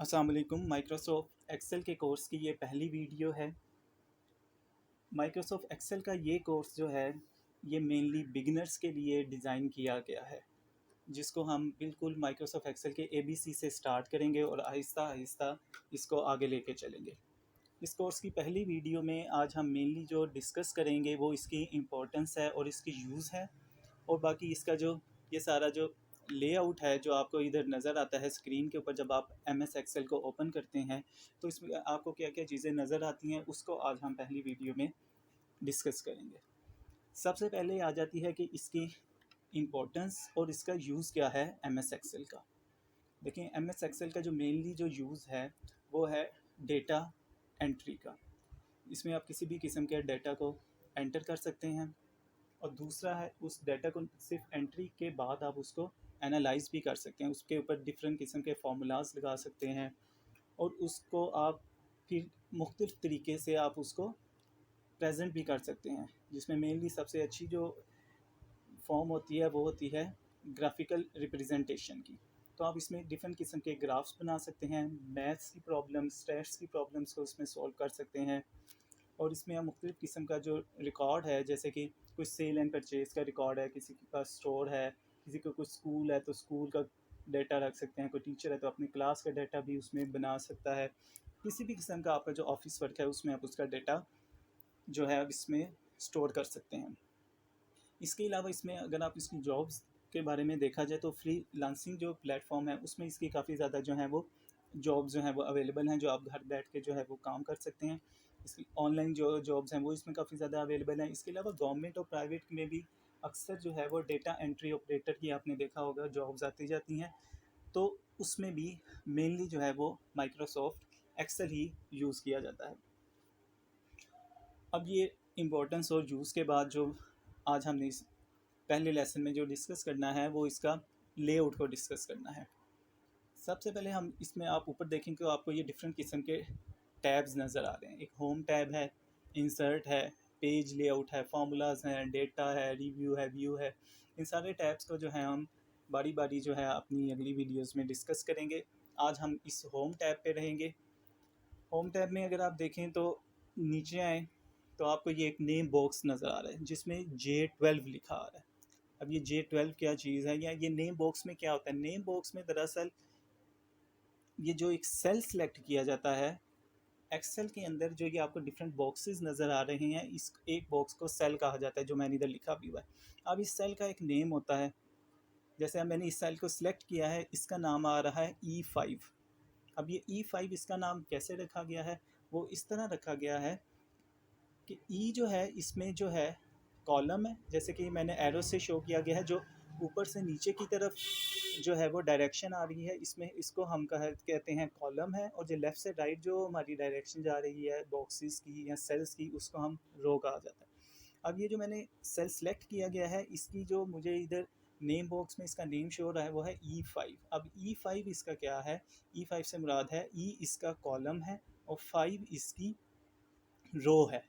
अस्सलाम वालेकुम। Microsoft Excel के कोर्स की ये पहली वीडियो है। माइक्रोसॉफ्ट एक्सेल का ये कोर्स जो है ये मेनली बिगिनर्स के लिए डिज़ाइन किया गया है, जिसको हम बिल्कुल माइक्रोसॉफ्ट एक्सेल के एबीसी से स्टार्ट करेंगे और आहिस्ता आहिस्ता इसको आगे लेके चलेंगे। इस कोर्स की पहली वीडियो में आज हम मेनली जो डिस्कस करेंगे वो इसकी इम्पोर्टेंस है और इसकी यूज़ है, और बाकी इसका जो ये सारा जो लेआउट है जो आपको इधर नज़र आता है स्क्रीन के ऊपर जब आप MS एक्सेल को ओपन करते हैं, तो इसमें आपको क्या क्या चीज़ें नज़र आती हैं उसको आज हम पहली वीडियो में डिस्कस करेंगे। सबसे पहले आ जाती है कि इसकी इम्पोर्टेंस और इसका यूज़ क्या है MS एक्सेल का। देखिए, MS एक्सेल का जो मेनली जो यूज़ है वो है डेटा एंट्री का। इसमें आप किसी भी किस्म के डाटा को एंटर कर सकते हैं, और दूसरा है उस डाटा को सिर्फ एंट्री के बाद आप उसको एनालाइज भी कर सकते हैं, उसके ऊपर डिफरेंट किस्म के फार्मूलाज लगा सकते हैं, और उसको आप फिर मुख्तलिफ़ तरीके से आप उसको प्रेजेंट भी कर सकते हैं, जिसमें मेनली सबसे अच्छी जो फॉर्म होती है वो होती है ग्राफिकल रिप्रेजेंटेशन की। तो आप इसमें डिफरेंट किस्म के ग्राफ्स बना सकते हैं, मैथ्स की प्रॉब्लम्स, स्टैट्स की प्रॉब्लम्स को उसमें सॉल्व कर सकते हैं, और इसमें आप मुख्तलिफ़ किस्म का जो रिकॉर्ड है, जैसे कि कुछ सेल एंड परचेज़ का रिकॉर्ड है, किसी के पास स्टोर है, किसी को कुछ स्कूल है तो स्कूल का डाटा रख सकते हैं, कोई टीचर है तो अपनी क्लास का डाटा भी उसमें बना सकता है। किसी भी किस्म का आपका जो ऑफिस वर्क है उसमें आप उसका डाटा जो है आप इसमें स्टोर कर सकते हैं। इसके अलावा इसमें अगर आप इसकी जॉब्स के बारे में देखा जाए तो फ्रीलांसिंग जो प्लेटफॉर्म है उसमें इसकी काफ़ी ज़्यादा जो है वो जॉब्स जो हैं वो अवेलेबल हैं, जो आप घर बैठ के जो है वो काम कर सकते हैं। इसकी ऑनलाइन जो जॉब्स हैं वो इसमें काफ़ी ज़्यादा अवेलेबल हैं। इसके अलावा गवर्नमेंट और प्राइवेट में भी अक्सर जो है वो डेटा एंट्री ऑपरेटर की आपने देखा होगा जॉब्स आती जाती हैं, तो उसमें भी मेनली जो है वो माइक्रोसॉफ्ट एक्सेल ही यूज़ किया जाता है। अब ये इम्पोर्टेंस और यूज़ के बाद जो आज हमने इस पहले लेसन में जो डिस्कस करना है वो इसका लेआउट को डिस्कस करना है। सबसे पहले हम इसमें आप ऊपर देखेंगे तो आपको ये डिफरेंट किस्म के टैब्स नज़र आ रहे हैं। एक होम टैब है, इंसर्ट है, पेज लेआउट है, फार्मूलाज हैं, डेटा है, रिव्यू है, व्यू है। इन सारे टैब्स को जो है हम बारी बारी जो है अपनी अगली वीडियोस में डिस्कस करेंगे। आज हम इस होम टैब पे रहेंगे। होम टैब में अगर आप देखें तो नीचे आएँ तो आपको ये एक नेम बॉक्स नज़र आ रहा है जिसमें J12 लिखा आ रहा है। अब ये J12 क्या चीज़ है, या ये नेम बॉक्स में क्या होता है? नेम बॉक्स में दरअसल ये जो एक सेल सेलेक्ट किया जाता है एक्सेल के अंदर, जो ये आपको डिफरेंट बॉक्सेस नज़र आ रहे हैं, इस एक बॉक्स को सेल कहा जाता है, जो मैंने इधर लिखा भी हुआ है। अब इस सेल का एक नेम होता है। जैसे अब मैंने इस सेल को सिलेक्ट किया है, इसका नाम आ रहा है E5। अब ये E5 इसका नाम कैसे रखा गया है? वो इस तरह रखा गया है कि ई जो है इसमें जो है कॉलम है, जैसे कि मैंने एरो से शो किया गया है, जो ऊपर से नीचे की तरफ जो है वो डायरेक्शन आ रही है, इसमें इसको हम कहते हैं कॉलम है, और जो लेफ़्ट से राइट जो हमारी डायरेक्शन जा रही है बॉक्सेस की या सेल्स की, उसको हम रो कहा जाता है। अब ये जो मैंने सेल सेलेक्ट किया गया है, इसकी जो मुझे इधर नेम बॉक्स में इसका नेम शो हो रहा है वो है E5। अब E5 इसका क्या है? E5 से मुराद है ई इसका कॉलम है और 5 इसकी रो है।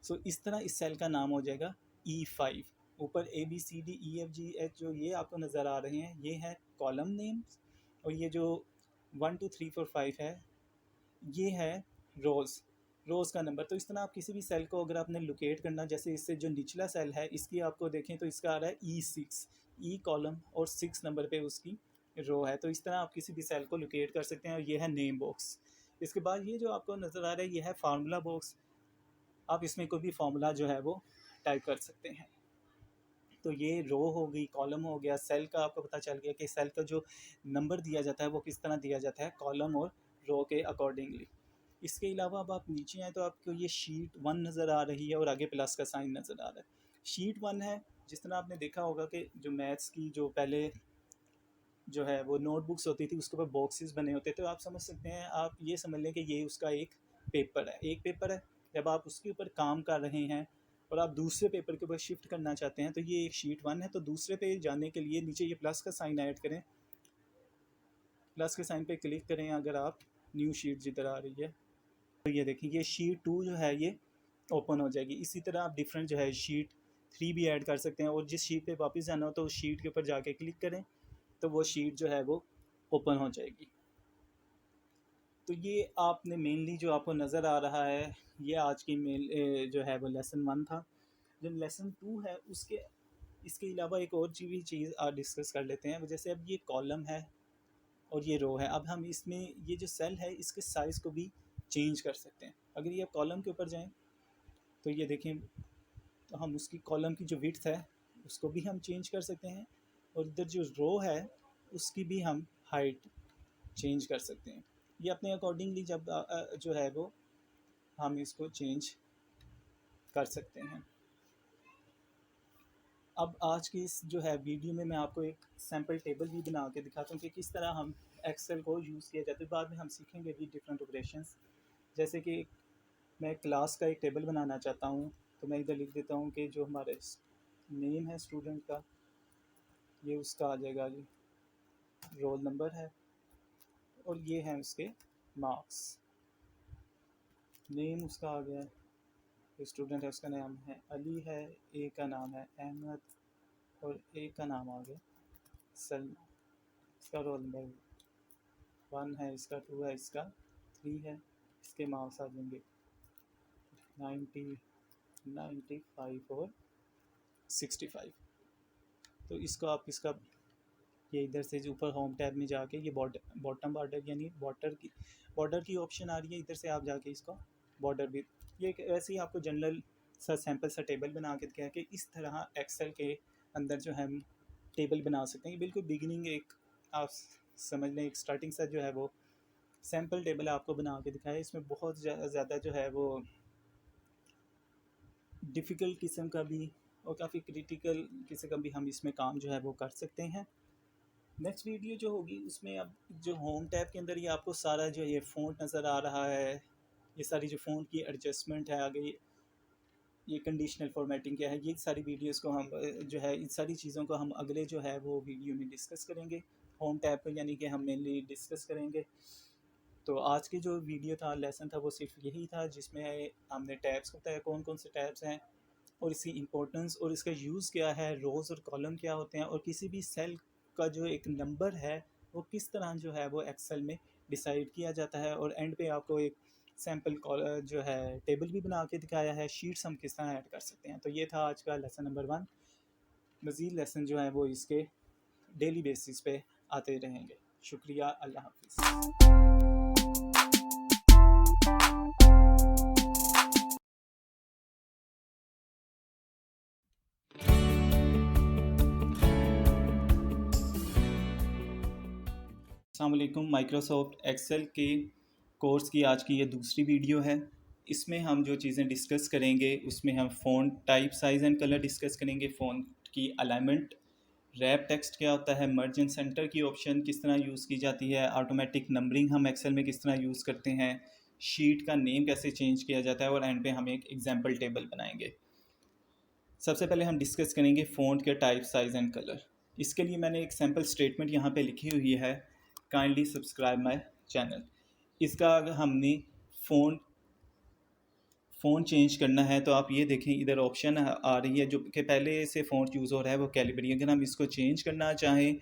सो इस तरह इस सेल का नाम हो जाएगा E5। ऊपर ABCDEFGH जो ये आपको नज़र आ रहे हैं ये है कॉलम नेम्स, और ये जो 1 2 3 4 5 है ये है रोज़ का नंबर। तो इस तरह आप किसी भी सेल को अगर आपने लोकेट करना, जैसे इससे जो निचला सेल है इसकी आपको देखें तो इसका आ रहा है E6, ई कॉलम और 6 नंबर पे उसकी रो है। तो इस तरह आप किसी भी सेल को लोकेट कर सकते हैं, और ये है नेम बॉक्स। इसके बाद ये जो आपको नज़र आ रहा है ये है फार्मूला बॉक्स। आप इसमें कोई भी फार्मूला जो है वो टाइप कर सकते हैं। तो ये रो हो गई, कॉलम हो गया। सेल का आपको पता चल गया कि सेल का जो नंबर दिया जाता है वो किस तरह दिया जाता है, कॉलम और रो के अकॉर्डिंगली। इसके अलावा अब आप नीचे आएँ तो आपको ये शीट 1 नज़र आ रही है और आगे प्लस का साइन नज़र आ रहा है। शीट 1 है, जिस तरह आपने देखा होगा कि जो मैथ्स की जो पहले जो है वो नोटबुक्स होती थी उसके ऊपर बॉक्सेस बने होते थे, तो आप समझ सकते हैं, आप ये समझ लें कि ये उसका एक पेपर है। जब आप उसके ऊपर काम कर रहे हैं और आप दूसरे पेपर के ऊपर शिफ्ट करना चाहते हैं तो ये एक शीट 1 है। तो दूसरे पे जाने के लिए नीचे ये प्लस का साइन ऐड करें, प्लस के साइन पे क्लिक करें अगर आप, न्यू शीट जिधर आ रही है तो ये देखिए ये शीट 2 जो है ये ओपन हो जाएगी। इसी तरह आप डिफरेंट जो है शीट 3 भी ऐड कर सकते हैं, और जिस शीट पे वापस जाना हो तो उस शीट के ऊपर जाके क्लिक करें तो वो शीट जो है वो ओपन हो जाएगी। तो ये आपने मेनली जो आपको नज़र आ रहा है, ये आज की मेन जो है वो लेसन 1 था। जो लेसन 2 है उसके इसके अलावा एक और भी चीज़ आज डिस्कस कर लेते हैं। जैसे अब ये कॉलम है और ये रो है, अब हम इसमें ये जो सेल है इसके साइज़ को भी चेंज कर सकते हैं। अगर ये कॉलम के ऊपर जाएँ तो ये देखें, तो हम उसकी कॉलम की जो विड्थ है उसको भी हम चेंज कर सकते हैं, और इधर जो रो है उसकी भी हम हाइट चेंज कर सकते हैं। ये अपने अकॉर्डिंगली जब जो है वो हम इसको चेंज कर सकते हैं। अब आज की इस जो है वीडियो में मैं आपको एक सैम्पल टेबल भी बना के दिखाता हूँ कि किस तरह हम एक्सेल को यूज़ किया जाता है। बाद में हम सीखेंगे भी डिफरेंट ऑपरेशंस। जैसे कि मैं क्लास का एक टेबल बनाना चाहता हूँ, तो मैं इधर लिख देता हूँ कि जो हमारे नेम है स्टूडेंट का, ये उसका आ जाएगा जी, रोल नंबर है, और ये हैं उसके मार्क्स। नेम उसका आ गया, स्टूडेंट है उसका नाम है अली है, ए का नाम है अहमद, और ए का नाम आ गया सलमा। इसका रोल नंबर 1 है, इसका 2 है, इसका 3 है। इसके मार्क्स आ जाएंगे 90, 95 और 65। तो इसको आप इसका ये इधर से जो ऊपर होम टैब में जाके ये बॉटम बॉर्डर यानी बॉर्डर की ऑप्शन आ रही है, इधर से आप जाके इसको बॉर्डर भी, ये ऐसे ही आपको जनरल सा सैम्पल सा टेबल बना के दिखाया कि इस तरह एक्सेल के अंदर जो है हम टेबल बना सकते हैं। बिल्कुल बिगिनिंग एक आप समझ लें, एक स्टार्टिंग सा जो है वो सैम्पल टेबल आपको बना के दिखाया। इसमें बहुत ज़्यादा जो है वो डिफ़िकल्ट किस्म का भी और काफ़ी क्रिटिकल किस्म का भी हम इसमें काम जो है वो कर सकते हैं। नेक्स्ट वीडियो जो होगी उसमें अब जो होम टैब के अंदर ये आपको सारा जो ये फ़ॉन्ट नज़र आ रहा है, ये सारी जो फ़ॉन्ट की एडजस्टमेंट है, आगे ये कंडीशनल फॉर्मेटिंग क्या है, ये सारी वीडियोस को हम जो है इन सारी चीज़ों को हम अगले जो है वो वीडियो में डिस्कस करेंगे। होम टैब पर यानी कि हम मेनली डिस्कस करेंगे। तो आज की जो वीडियो था, लेसन था, वो सिर्फ यही था जिसमें हमने टैब्स को बताया कौन कौन से टैब्स हैं और इसकी इम्पोर्टेंस और इसका यूज़ क्या है, रोज़ और कॉलम क्या होते हैं, और किसी भी सेल का जो एक नंबर है वो किस तरह जो है वो एक्सेल में डिसाइड किया जाता है। और एंड पे आपको एक सैम्पल जो है टेबल भी बना के दिखाया है, शीट्स हम किस तरह ऐड कर सकते हैं। तो ये था आज का लेसन नंबर 1। मज़ीद लेसन जो है वो इसके डेली बेसिस पे आते रहेंगे। शुक्रिया, अल्लाह हाफिज़। अस्सलाम वालेकुम। माइक्रोसॉफ्ट एक्सेल के कोर्स की आज की ये दूसरी वीडियो है। इसमें हम जो चीज़ें डिस्कस करेंगे उसमें हम font type, size and colour discuss करेंगे, फ़ॉन्ट की अलाइनमेंट, रैप टेक्स्ट क्या होता है, मर्ज एंड सेंटर की ऑप्शन किस तरह यूज़ की जाती है, ऑटोमेटिक नंबरिंग हम एक्सेल में किस तरह यूज़ करते हैं, शीट का नेम कैसे चेंज किया जाता है, और एंड पे हम एक एग्जाम्पल टेबल बनाएंगे। सबसे पहले हम डिस्कस करेंगे फ़ॉन्ट के टाइप, साइज़ एंड कलर। इसके लिए मैंने एक सैम्पल स्टेटमेंट यहाँ पे लिखी हुई है, काइंडली सब्सक्राइब माय चैनल। इसका अगर हमने फ़ॉन्ट चेंज करना है तो आप ये देखें, इधर ऑप्शन आ रही है जो कि पहले से फ़ॉन्ट यूज़ हो रहा है वो कैलिबरी। अगर हम इसको चेंज करना चाहें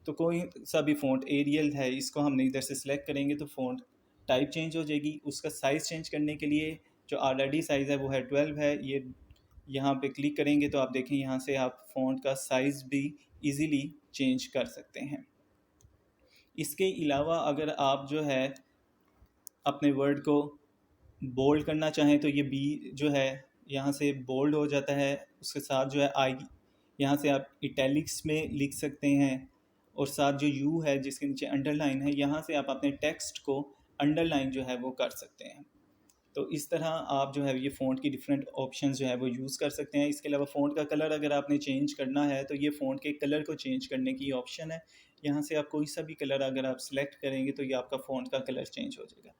तो कोई सा भी फ़ॉन्ट, एरियल है, इसको हमने इधर से सिलेक्ट करेंगे तो फ़ॉन्ट टाइप चेंज हो जाएगी। उसका साइज़ चेंज करने के लिए जो ऑलरेडी साइज़ है वो है 12 है। ये यहाँ पे क्लिक करेंगे तो आप देखें यहाँ से आप फ़ॉन्ट का साइज़ भी इजीली चेंज कर सकते हैं। इसके अलावा अगर आप जो है अपने वर्ड को बोल्ड करना चाहें तो ये बी जो है यहाँ से बोल्ड हो जाता है, उसके साथ जो है आई यहाँ से आप इटैलिक्स में लिख सकते हैं, और साथ जो यू है जिसके नीचे अंडरलाइन है यहाँ से आप अपने टेक्स्ट को अंडरलाइन जो है वो कर सकते हैं। तो इस तरह आप जो है ये फ़ॉन्ट की डिफरेंट ऑप्शंस जो है वो यूज़ कर सकते हैं। इसके अलावा फ़ॉन्ट का कलर अगर आपने चेंज करना है तो ये फ़ॉन्ट के कलर को चेंज करने की ऑप्शन है। यहाँ से आप कोई सा भी कलर अगर आप सिलेक्ट करेंगे तो ये आपका फ़ॉन्ट का कलर चेंज हो जाएगा।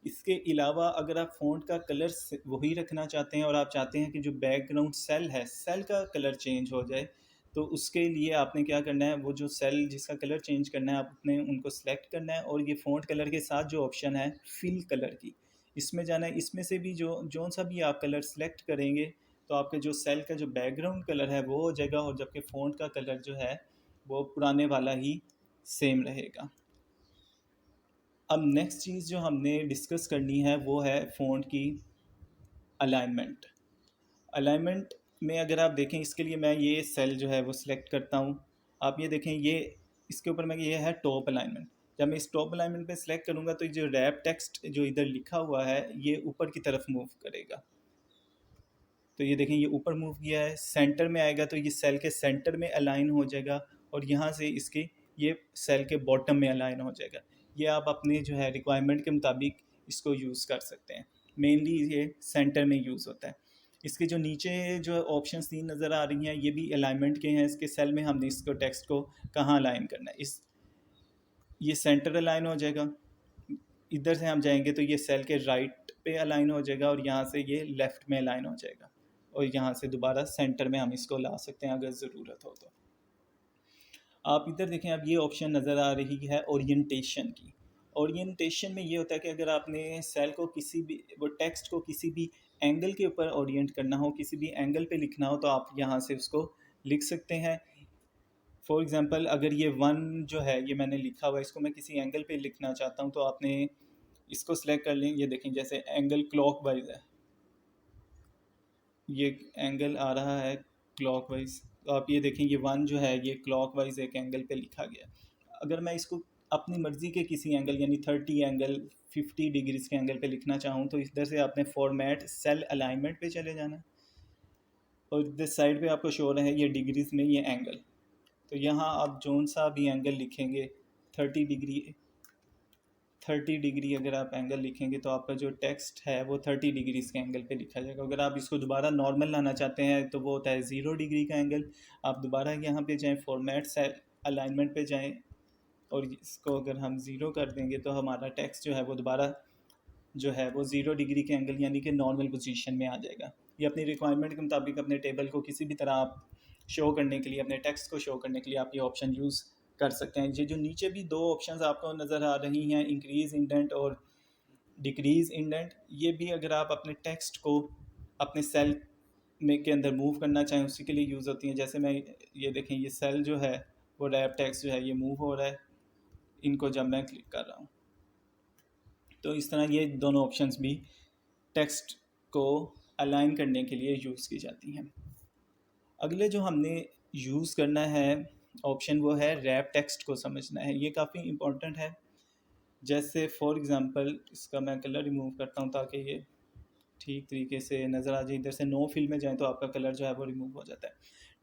इसके अलावा अगर आप फ़ॉन्ट का कलर वही रखना चाहते हैं और आप चाहते हैं कि जो बैकग्राउंड सेल है, सेल का कलर चेंज हो जाए, तो उसके लिए आपने क्या करना है, वो जो सेल जिसका कलर चेंज करना है आपने उनको सेलेक्ट करना है, और ये फ़ॉन्ट कलर के साथ जो ऑप्शन है फिल कलर की, इसमें जाना है। इसमें से भी जो सा भी आप कलर सेलेक्ट करेंगे तो आपके जो सेल का जो बैकग्राउंड कलर है वो हो जाएगा, और जबकि फ़ॉन्ट का कलर जो है वो पुराने वाला ही सेम रहेगा। अब नेक्स्ट चीज़ जो हमने डिस्कस करनी है वो है फ़ॉन्ट की अलाइनमेंट। अलाइनमेंट में अगर आप देखें, इसके लिए मैं ये सेल जो है वो सिलेक्ट करता हूँ। आप ये देखें, ये इसके ऊपर मैं, ये है टॉप अलाइनमेंट। जब मैं इस टॉप अलाइनमेंट पे सिलेक्ट करूँगा तो ये जो रैप टेक्स्ट जो इधर लिखा हुआ है ये ऊपर की तरफ मूव करेगा। तो ये देखें, ये ऊपर मूव किया है, सेंटर में आएगा तो ये सेल के सेंटर में अलाइन हो जाएगा, और यहाँ से इसके ये सेल के बॉटम में अलाइन हो जाएगा। ये आप अपने जो है रिक्वायरमेंट के मुताबिक इसको यूज़ कर सकते हैं। मेनली ये सेंटर में यूज़ होता है। इसके जो नीचे जो ऑप्शंस 3 नज़र आ रही हैं ये भी अलाइनमेंट के हैं। इसके सेल में हमने इसको टेक्स्ट को कहाँ अलाइन करना है, इस ये सेंटर अलाइन हो जाएगा। इधर से हम जाएंगे तो ये सेल के राइट पे अलाइन हो जाएगा, और यहाँ से ये लेफ़्ट में अलाइन हो जाएगा, और यहाँ से दोबारा सेंटर में हम इसको ला सकते हैं अगर ज़रूरत हो तो। आप इधर देखें, अब ये ऑप्शन नज़र आ रही है ओरिएंटेशन की। ओरिएंटेशन में ये होता है कि अगर आपने सेल को किसी भी, वो टेक्स्ट को किसी भी एंगल के ऊपर ओरिएंट करना हो, किसी भी एंगल पे लिखना हो, तो आप यहाँ से उसको लिख सकते हैं। फॉर एग्ज़ाम्पल, अगर ये 1 जो है ये मैंने लिखा हुआ है, इसको मैं किसी एंगल पे लिखना चाहता हूँ, तो आपने इसको सिलेक्ट कर लें। ये देखें, जैसे एंगल क्लॉकवाइज है, ये एंगल आ रहा है क्लॉकवाइज, तो आप ये देखें ये 1 जो है ये क्लॉकवाइज एक एंगल पे लिखा गया। अगर मैं इसको अपनी मर्ज़ी के किसी एंगल यानी 30 एंगल 50 डिग्रीज के एंगल पे लिखना चाहूँ, तो इधर से आपने फॉर्मेट सेल अलाइनमेंट पे चले जाना, और इधर साइड पे आपको शो रहा है ये डिग्रीज में ये एंगल। तो यहाँ आप जोन सा भी एंगल लिखेंगे, 30 डिग्री अगर आप एंगल लिखेंगे तो आपका जो टेक्स्ट है वो 30 डिग्रीज के एंगल पे लिखा जाएगा। अगर आप इसको दोबारा नॉर्मल लाना चाहते हैं तो वो होता है 0 डिग्री का एंगल। आप दोबारा यहाँ पे जाएं, फॉर्मेट सेल अलाइनमेंट पे जाएं, और इसको अगर हम 0 कर देंगे तो हमारा टेक्स्ट जो है वो दोबारा जो है वो 0 डिग्री के एंगल यानी कि नॉर्मल पोजीशन में आ जाएगा। ये अपनी रिक्वायरमेंट के मुताबिक अपने टेबल को किसी भी तरह आप शो करने के लिए, अपने टेक्स्ट को शो करने के लिए आप ये ऑप्शन यूज़ कर सकते हैं। ये जो नीचे भी 2 ऑप्शंस आपको नज़र आ रही हैं, इंक्रीज़ इंडेंट और डिक्रीज़ इंडेंट, ये भी अगर आप अपने टेक्स्ट को अपने सेल में के अंदर मूव करना चाहें उसी के लिए यूज़ होती हैं। जैसे मैं, ये देखें, ये सेल जो है वो रैप टेक्स्ट जो है ये मूव हो रहा है, इनको जब मैं क्लिक कर रहा हूँ, तो इस तरह ये दोनों ऑप्शंस भी टेक्स्ट को अलाइन करने के लिए यूज़ की जाती हैं। अगले जो हमने यूज़ करना है ऑप्शन वो है रैप टेक्स्ट को समझना है। ये काफ़ी इम्पोर्टेंट है। जैसे फॉर एग्ज़ाम्पल, इसका मैं कलर रिमूव करता हूँ ताकि ये ठीक तरीके से नज़र आ जाए। इधर से नो फिल में जाए तो आपका कलर जो है वो रिमूव हो जाता है।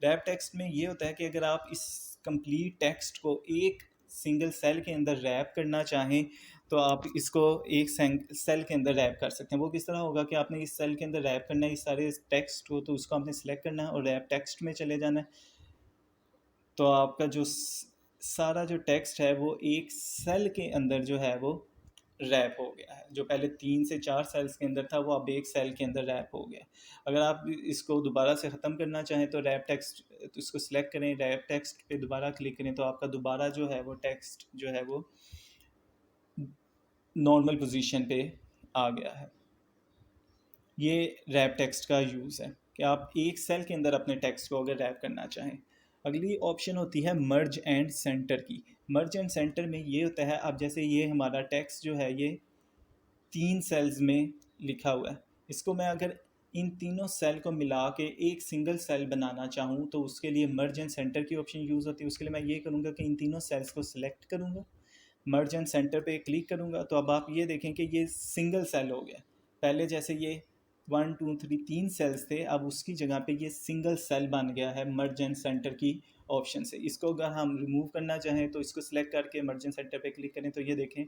रैप टेक्स्ट में ये होता है कि अगर आप इस कंप्लीट टेक्स्ट को एक सिंगल सेल के अंदर रैप करना चाहें तो आप इसको एक सेल के अंदर रैप कर सकते हैं। वो किस तरह होगा कि आपने इस सेल के अंदर रैप करना है इस सारे टेक्स्ट को, तो उसको आपने सेलेक्ट करना है और रैप टेक्स्ट में चले जाना है। तो आपका जो सारा जो टेक्स्ट है वो एक सेल के अंदर जो है वो रैप हो गया है। जो पहले 3 से 4 सेल्स के अंदर था वो अब एक सेल के अंदर रैप हो गया। अगर आप इसको दोबारा से ख़त्म करना चाहें तो रैप टेक्स्ट, तो इसको सिलेक्ट करें, रैप टेक्स्ट पे दोबारा क्लिक करें, तो आपका दोबारा जो है वो टेक्स्ट जो है वो नॉर्मल पोजीशन पे आ गया है। ये रैप टेक्स्ट का यूज़ है कि आप एक सेल के अंदर अपने टेक्स्ट को अगर रैप करना चाहें। अगली ऑप्शन होती है मर्ज एंड सेंटर की। मर्ज एंड सेंटर में ये होता है, अब जैसे ये हमारा टेक्स्ट जो है ये 3 सेल्स में लिखा हुआ है, इसको मैं अगर इन तीनों सेल को मिला के एक सिंगल सेल बनाना चाहूँ तो उसके लिए मर्ज एंड सेंटर की ऑप्शन यूज़ होती है। उसके लिए मैं ये करूँगा कि इन तीनों सेल्स को सिलेक्ट करूँगा, मर्ज एंड सेंटर पे क्लिक करूँगा, तो अब आप ये देखें कि ये सिंगल सेल हो गया। पहले जैसे ये 1 2 3 सेल्स थे, अब उसकी जगह पे ये सिंगल सेल बन गया है मर्ज एंड सेंटर की ऑप्शन से। इसको अगर हम रिमूव करना चाहें तो इसको सिलेक्ट करके मर्ज एंड सेंटर पे क्लिक करें, तो ये देखें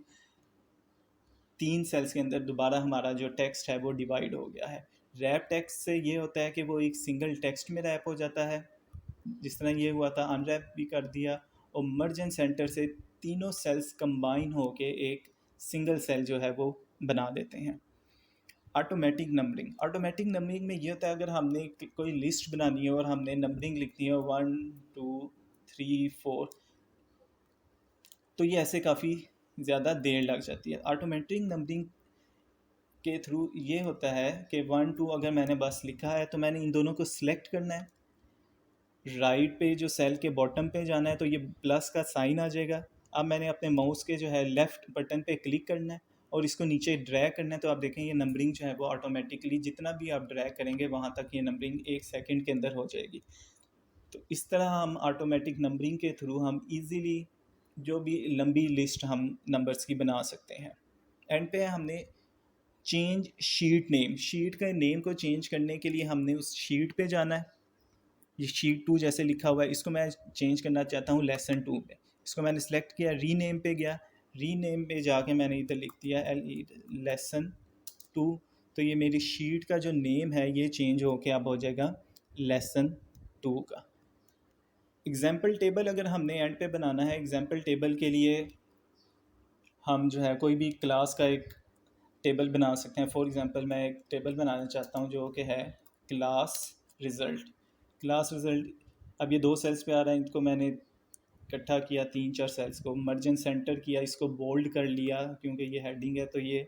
3 सेल्स के अंदर दोबारा हमारा जो टेक्स्ट है वो डिवाइड हो गया है। रैप टेक्स्ट से ये होता है कि वो एक सिंगल टेक्स्ट में रैप हो जाता है, जिस तरह ये हुआ था, अनरैप भी कर दिया। और मर्ज एंड सेंटर से तीनों सेल्स कंबाइन होके एक सिंगल सेल जो है वो बना देते हैं। ऑटोमेटिक नंबरिंग में ये होता है, अगर हमने कोई लिस्ट बनानी है और हमने नंबरिंग लिखनी है 1 2 3 4, तो ये ऐसे काफ़ी ज़्यादा देर लग जाती है। ऑटोमेटिक नंबरिंग के थ्रू ये होता है कि 1 2 अगर मैंने बस लिखा है तो मैंने इन दोनों को सिलेक्ट करना है। राइट पे जो सेल के बॉटम पे जाना है तो ये प्लस का साइन आ जाएगा, अब मैंने अपने माउस के जो है लेफ़्ट बटन पे क्लिक करना है और इसको नीचे ड्रैग करना है, तो आप देखें ये नंबरिंग जो है वो ऑटोमेटिकली जितना भी आप ड्रैग करेंगे वहाँ तक ये नंबरिंग 1 सेकंड के अंदर हो जाएगी। तो इस तरह हम ऑटोमेटिक नंबरिंग के थ्रू हम इजीली जो भी लंबी लिस्ट हम नंबर्स की बना सकते हैं। एंड पे हमने चेंज शीट नेम, शीट का नेम को चेंज करने के लिए हमने उस शीट पे जाना है। ये शीट 2 जैसे लिखा हुआ है, इसको मैं चेंज करना चाहता हूँ लेसन 2 पे। इसको मैंने सेलेक्ट किया, रीनेम पे गया, रीनेम पे जाके मैंने इधर लिख दिया लेसन 2। तो ये मेरी शीट का जो नेम है ये चेंज होके अब हो जाएगा लेसन 2 का। एग्जाम्पल टेबल अगर हमने एंड पे बनाना है, एग्जाम्पल टेबल के लिए हम जो है कोई भी क्लास का एक टेबल बना सकते हैं। फॉर एग्जांपल मैं एक टेबल बनाना चाहता हूँ जो कि है क्लास रिज़ल्ट। क्लास रिज़ल्ट, अब ये 2 सेल्स पे आ रहा है, इनको मैंने इकट्ठा किया 3-4 सेल्स को, मर्जन सेंटर किया, इसको बोल्ड कर लिया क्योंकि ये हेडिंग है, तो ये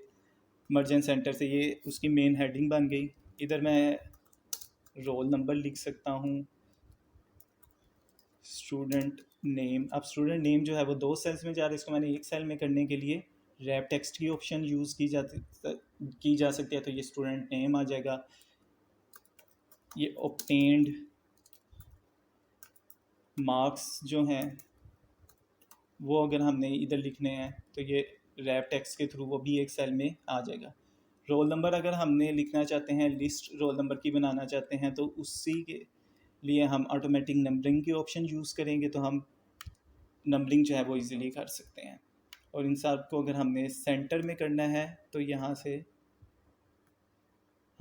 मर्जन सेंटर से ये उसकी मेन हेडिंग बन गई। इधर मैं रोल नंबर लिख सकता हूँ, स्टूडेंट नेम। अब स्टूडेंट नेम जो है वो 2 सेल्स में जा रहा है, इसको मैंने एक सेल में करने के लिए रैप टेक्स्ट की ऑप्शन यूज़ की जा सकती है, तो ये स्टूडेंट नेम आ जाएगा। ये ऑब्टेन्ड मार्क्स जो हैं वो अगर हमने इधर लिखने हैं तो ये रैप टेक्स्ट के थ्रू वो भी एक सेल में आ जाएगा। रोल नंबर अगर हमने लिखना चाहते हैं, लिस्ट रोल नंबर की बनाना चाहते हैं, तो उसी के लिए हम ऑटोमेटिक नंबरिंग की ऑप्शन यूज़ करेंगे, तो हम नंबरिंग जो है वो इजीली कर सकते हैं। और इन सब को अगर हमने सेंटर में करना है तो यहाँ से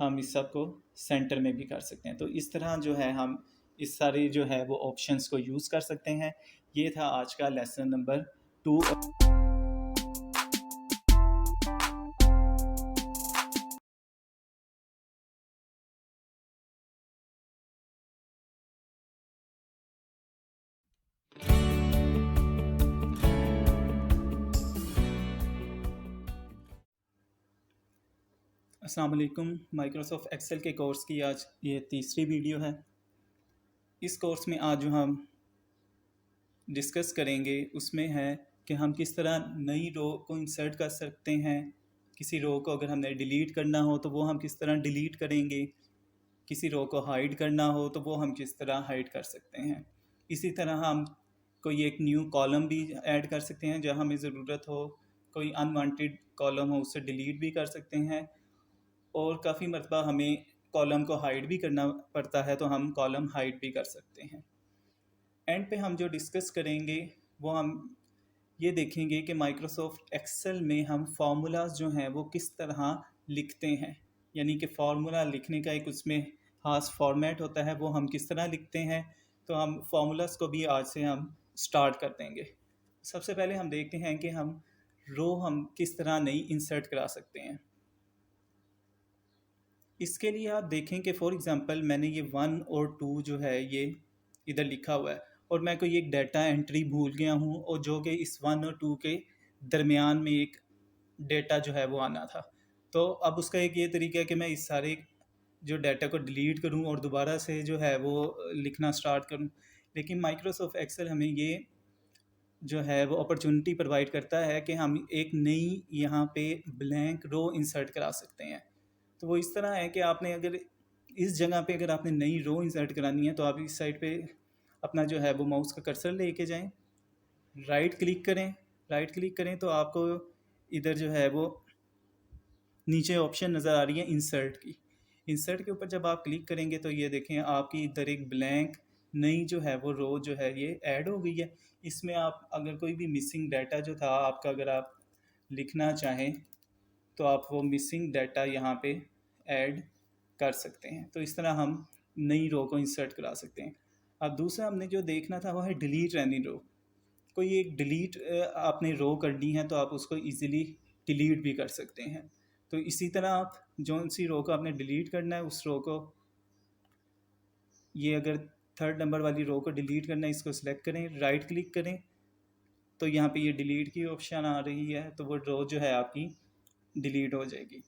हम इस सब को सेंटर में भी कर सकते हैं। तो इस तरह जो है हम इस सारे जो है वो ऑप्शंस को यूज़ कर सकते हैं। ये था आज का लेसन नंबर 2। अस्सलाम वालेकुम। माइक्रोसॉफ्ट एक्सेल के कोर्स की आज ये तीसरी वीडियो है। इस कोर्स में आज जो हम डिस्कस करेंगे उसमें है कि हम किस तरह नई रो को इंसर्ट कर सकते हैं। किसी रो को अगर हमने डिलीट करना हो तो वो हम किस तरह डिलीट करेंगे, किसी रो को हाइड करना हो तो वो हम किस तरह हाइड कर सकते हैं। इसी तरह हम कोई एक न्यू कॉलम भी ऐड कर सकते हैं जहाँ हमें ज़रूरत हो, कोई अनवांटेड कॉलम हो उसे डिलीट भी कर सकते हैं, और काफ़ी मरतबा हमें कॉलम को हाइड भी करना पड़ता है तो हम कॉलम हाइड भी कर सकते हैं। एंड पे हम जो डिस्कस करेंगे वो हम ये देखेंगे कि माइक्रोसॉफ्ट एक्सेल में हम फार्मूलाज जो हैं वो किस तरह लिखते हैं, यानी कि फार्मूला लिखने का एक उसमें खास फॉर्मेट होता है, वो हम किस तरह लिखते हैं। तो हम फार्मूलाज को भी आज से हम स्टार्ट कर देंगे। सबसे पहले हम देखते हैं कि हम रो हम किस तरह नई इंसर्ट करा सकते हैं। इसके लिए आप देखें कि फॉर एग्ज़ाम्पल मैंने ये 1 और 2 जो है ये इधर लिखा हुआ है और मैं कोई एक डाटा एंट्री भूल गया हूँ और जो कि इस 1 और 2 के दरमियान में एक डेटा जो है वो आना था। तो अब उसका एक ये तरीका है कि मैं इस सारे जो डाटा को डिलीट करूँ और दोबारा से जो है वो लिखना स्टार्ट करूँ। लेकिन माइक्रोसॉफ्ट एक्सेल हमें ये जो है वो अपॉर्चुनिटी प्रोवाइड करता है कि हम एक नई यहाँ पे ब्लैंक रो इंसर्ट करा सकते हैं। तो वो इस तरह है कि आपने अगर इस जगह पे अगर आपने नई रो इंसर्ट करानी है तो आप इस साइड पे अपना जो है वो माउस का कर्सर लेके जाएं, राइट क्लिक करें तो आपको इधर जो है वो नीचे ऑप्शन नज़र आ रही है इंसर्ट की। इंसर्ट के ऊपर जब आप क्लिक करेंगे तो ये देखें आपकी इधर एक ब्लैंक नई जो है वो रो जो है ये ऐड हो गई है। इसमें आप अगर कोई भी मिसिंग डाटा जो था आपका अगर आप लिखना चाहें तो आप वो मिसिंग डाटा यहाँ पे ऐड कर सकते हैं। तो इस तरह हम नई रो को इंसर्ट करा सकते हैं। अब दूसरा हमने जो देखना था वो है डिलीट रनिंग रो। कोई एक डिलीट आपने रो करनी है तो आप उसको इजीली डिलीट भी कर सकते हैं। तो इसी तरह आप जो सी रो को आपने डिलीट करना है उस रो को, ये अगर 3rd नंबर वाली रो को डिलीट करना है इसको सिलेक्ट करें, राइट क्लिक करें तो यहाँ पे ये डिलीट की ऑप्शन आ रही है, तो वो रो जो है आपकी डिलीट हो जाएगी।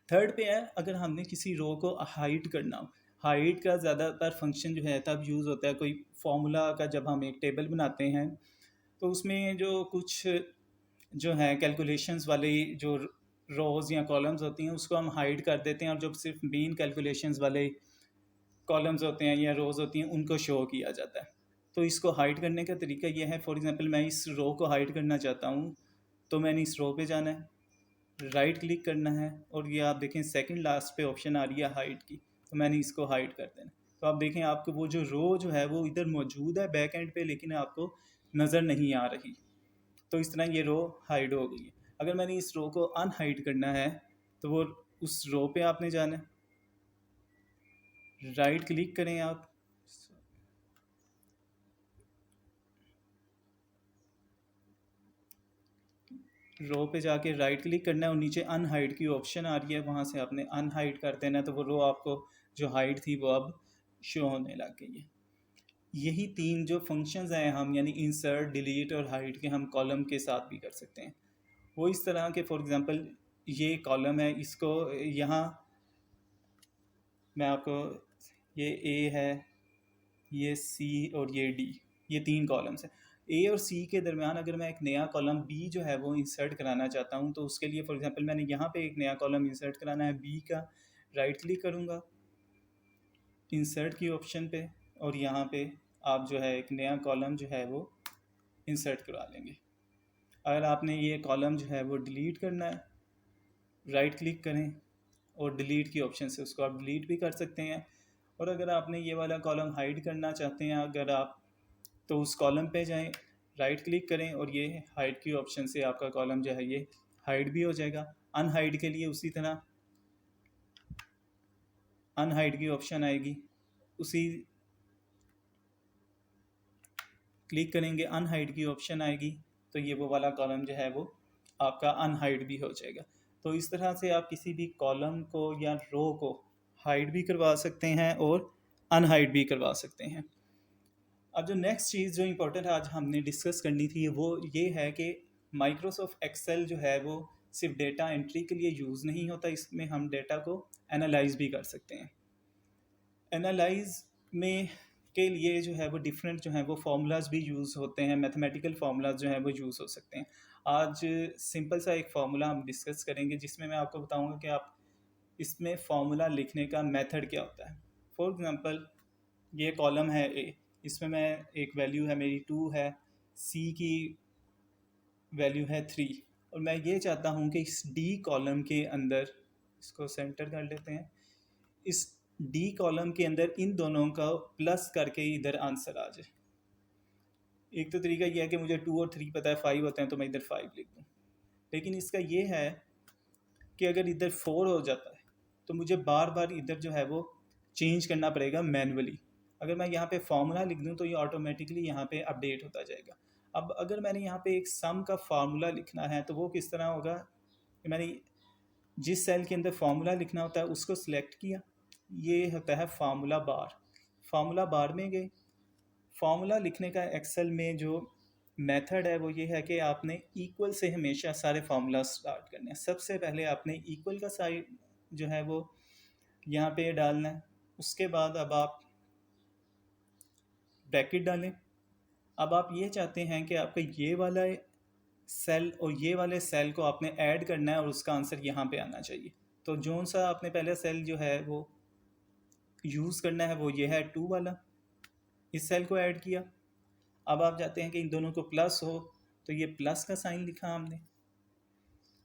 3rd पे है अगर हमने किसी रो को हाइड करना हो। हाइड का ज़्यादातर फंक्शन जो है तब यूज़ होता है कोई फार्मूला का, जब हम एक टेबल बनाते हैं तो उसमें जो कुछ जो है कैलकुलेशंस वाले जो रोज़ या कॉलम्स होती हैं उसको हम हाइड कर देते हैं, और जो सिर्फ मेन कैलकुलेशंस वाले कॉलम्स होते हैं या रोज़ होती हैं उनको शो किया जाता है। तो इसको हाइड करने का तरीका ये है, फॉर एग्जांपल मैं इस रो को हाइड करना चाहता हूँ, तो मैंने इस रो पे जाना है, राइट क्लिक करना है, और ये आप देखें सेकंड लास्ट पे ऑप्शन आ रही है हाइड की, तो मैंने इसको हाइड कर देना। तो आप देखें आपको वो जो रो जो है वो इधर मौजूद है बैक एंड पे, लेकिन आपको नज़र नहीं आ रही। तो इस तरह ये रो हाइड हो गई है। अगर मैंने इस रो को अनहाइड करना है तो वो उस रो पे आपने जाना है, राइट क्लिक करें आप, रो पे जाके राइट क्लिक करना है और नीचे अनहाइड की ऑप्शन आ रही है, वहाँ से आपने अनहाइड कर देना है, तो वो रो आपको जो हाइड थी वो अब शो होने लग गई है। यही तीन जो फंक्शंस हैं हम यानी इंसर्ट, डिलीट और हाइड के हम कॉलम के साथ भी कर सकते हैं। वो इस तरह के, फॉर एग्जांपल ये कॉलम है, इसको यहाँ मैं आपको, ये ए है, ये सी और ये डी, ये तीन कॉलम्स हैं। ए और सी के दरमियान अगर मैं एक नया कॉलम बी जो है वो इंसर्ट कराना चाहता हूँ, तो उसके लिए फॉर एग्जांपल मैंने यहाँ पे एक नया कॉलम इंसर्ट कराना है बी का, राइट क्लिक करूँगा इंसर्ट की ऑप्शन पे, और यहाँ पे आप जो है एक नया कॉलम जो है वो इंसर्ट करा लेंगे। अगर आपने ये कॉलम जो है वो डिलीट करना है, राइट क्लिक करें और डिलीट की ऑप्शन से उसको आप डिलीट भी कर सकते हैं। और अगर आपने ये वाला कॉलम हाइड करना चाहते हैं अगर आप, तो उस कॉलम पे जाएं, राइट क्लिक करें और ये हाइड की ऑप्शन से आपका कॉलम जो है ये हाइड भी हो जाएगा। अनहाइड के लिए उसी तरह अनहाइड की ऑप्शन आएगी, उसी क्लिक करेंगे अनहाइड की ऑप्शन आएगी, तो ये वो वाला कॉलम जो है वो आपका अनहाइड भी हो जाएगा। तो इस तरह से आप किसी भी कॉलम को या रो को हाइड भी करवा सकते हैं और अनहाइड भी करवा सकते हैं। अब जो नेक्स्ट चीज़ जो इम्पोर्टेंट आज हमने डिस्कस करनी थी वो ये है कि माइक्रोसॉफ्ट एक्सेल जो है वो सिर्फ डेटा एंट्री के लिए यूज़ नहीं होता, इसमें हम डेटा को एनालाइज भी कर सकते हैं। एनालाइज में के लिए जो है वो डिफरेंट जो है वो फार्मूलाज भी यूज़ होते हैं, मैथमेटिकल फार्मूलाज जो है वो यूज़ हो सकते हैं। आज सिंपल सा एक फार्मूला हम डिस्कस करेंगे जिसमें मैं आपको बताऊंगा कि आप इसमें फार्मूला लिखने का मेथड क्या होता है। फॉर एग्जांपल ये कॉलम है ए, इसमें मैं एक वैल्यू है मेरी 2 है, सी की वैल्यू है 3, और मैं ये चाहता हूँ कि इस डी कॉलम के अंदर, इसको सेंटर कर लेते हैं, इस डी कॉलम के अंदर इन दोनों का प्लस करके इधर आंसर आ जाए। एक तो तरीका यह है कि मुझे 2 और 3 पता है, 5 होते हैं तो मैं इधर 5 लिख दूँ, लेकिन इसका ये है कि अगर इधर 4 हो जाता है तो मुझे बार बार इधर जो है वो चेंज करना पड़ेगा मैनुअली। अगर मैं यहाँ पे फॉर्मूला लिख दूँ तो ये ऑटोमेटिकली यहाँ पे अपडेट होता जाएगा। अब अगर मैंने यहाँ पे एक सम का फार्मूला लिखना है तो वो किस तरह होगा कि मैंने जिस सेल के अंदर फार्मूला लिखना होता है उसको सिलेक्ट किया, ये होता है फार्मूला बार, फार्मूला बार में गए। फार्मूला लिखने का एक्सेल में जो मेथड है वो ये है कि आपने इक्वल से हमेशा सारे फार्मूला स्टार्ट करने हैं। सबसे पहले आपने इक्वल का साइड जो है वो यहाँ पे डालना है, उसके बाद अब आप ब्रैकेट डालें। अब आप ये चाहते हैं कि आपका ये वाला सेल और ये वाले सेल को आपने ऐड करना है और उसका आंसर यहाँ पे आना चाहिए। तो जो सा आपने पहले सेल जो है वो यूज़ करना है वो ये है 2 वाला, इस सेल को ऐड किया। अब आप चाहते हैं कि इन दोनों को प्लस हो, तो ये प्लस का साइन लिखा हमने।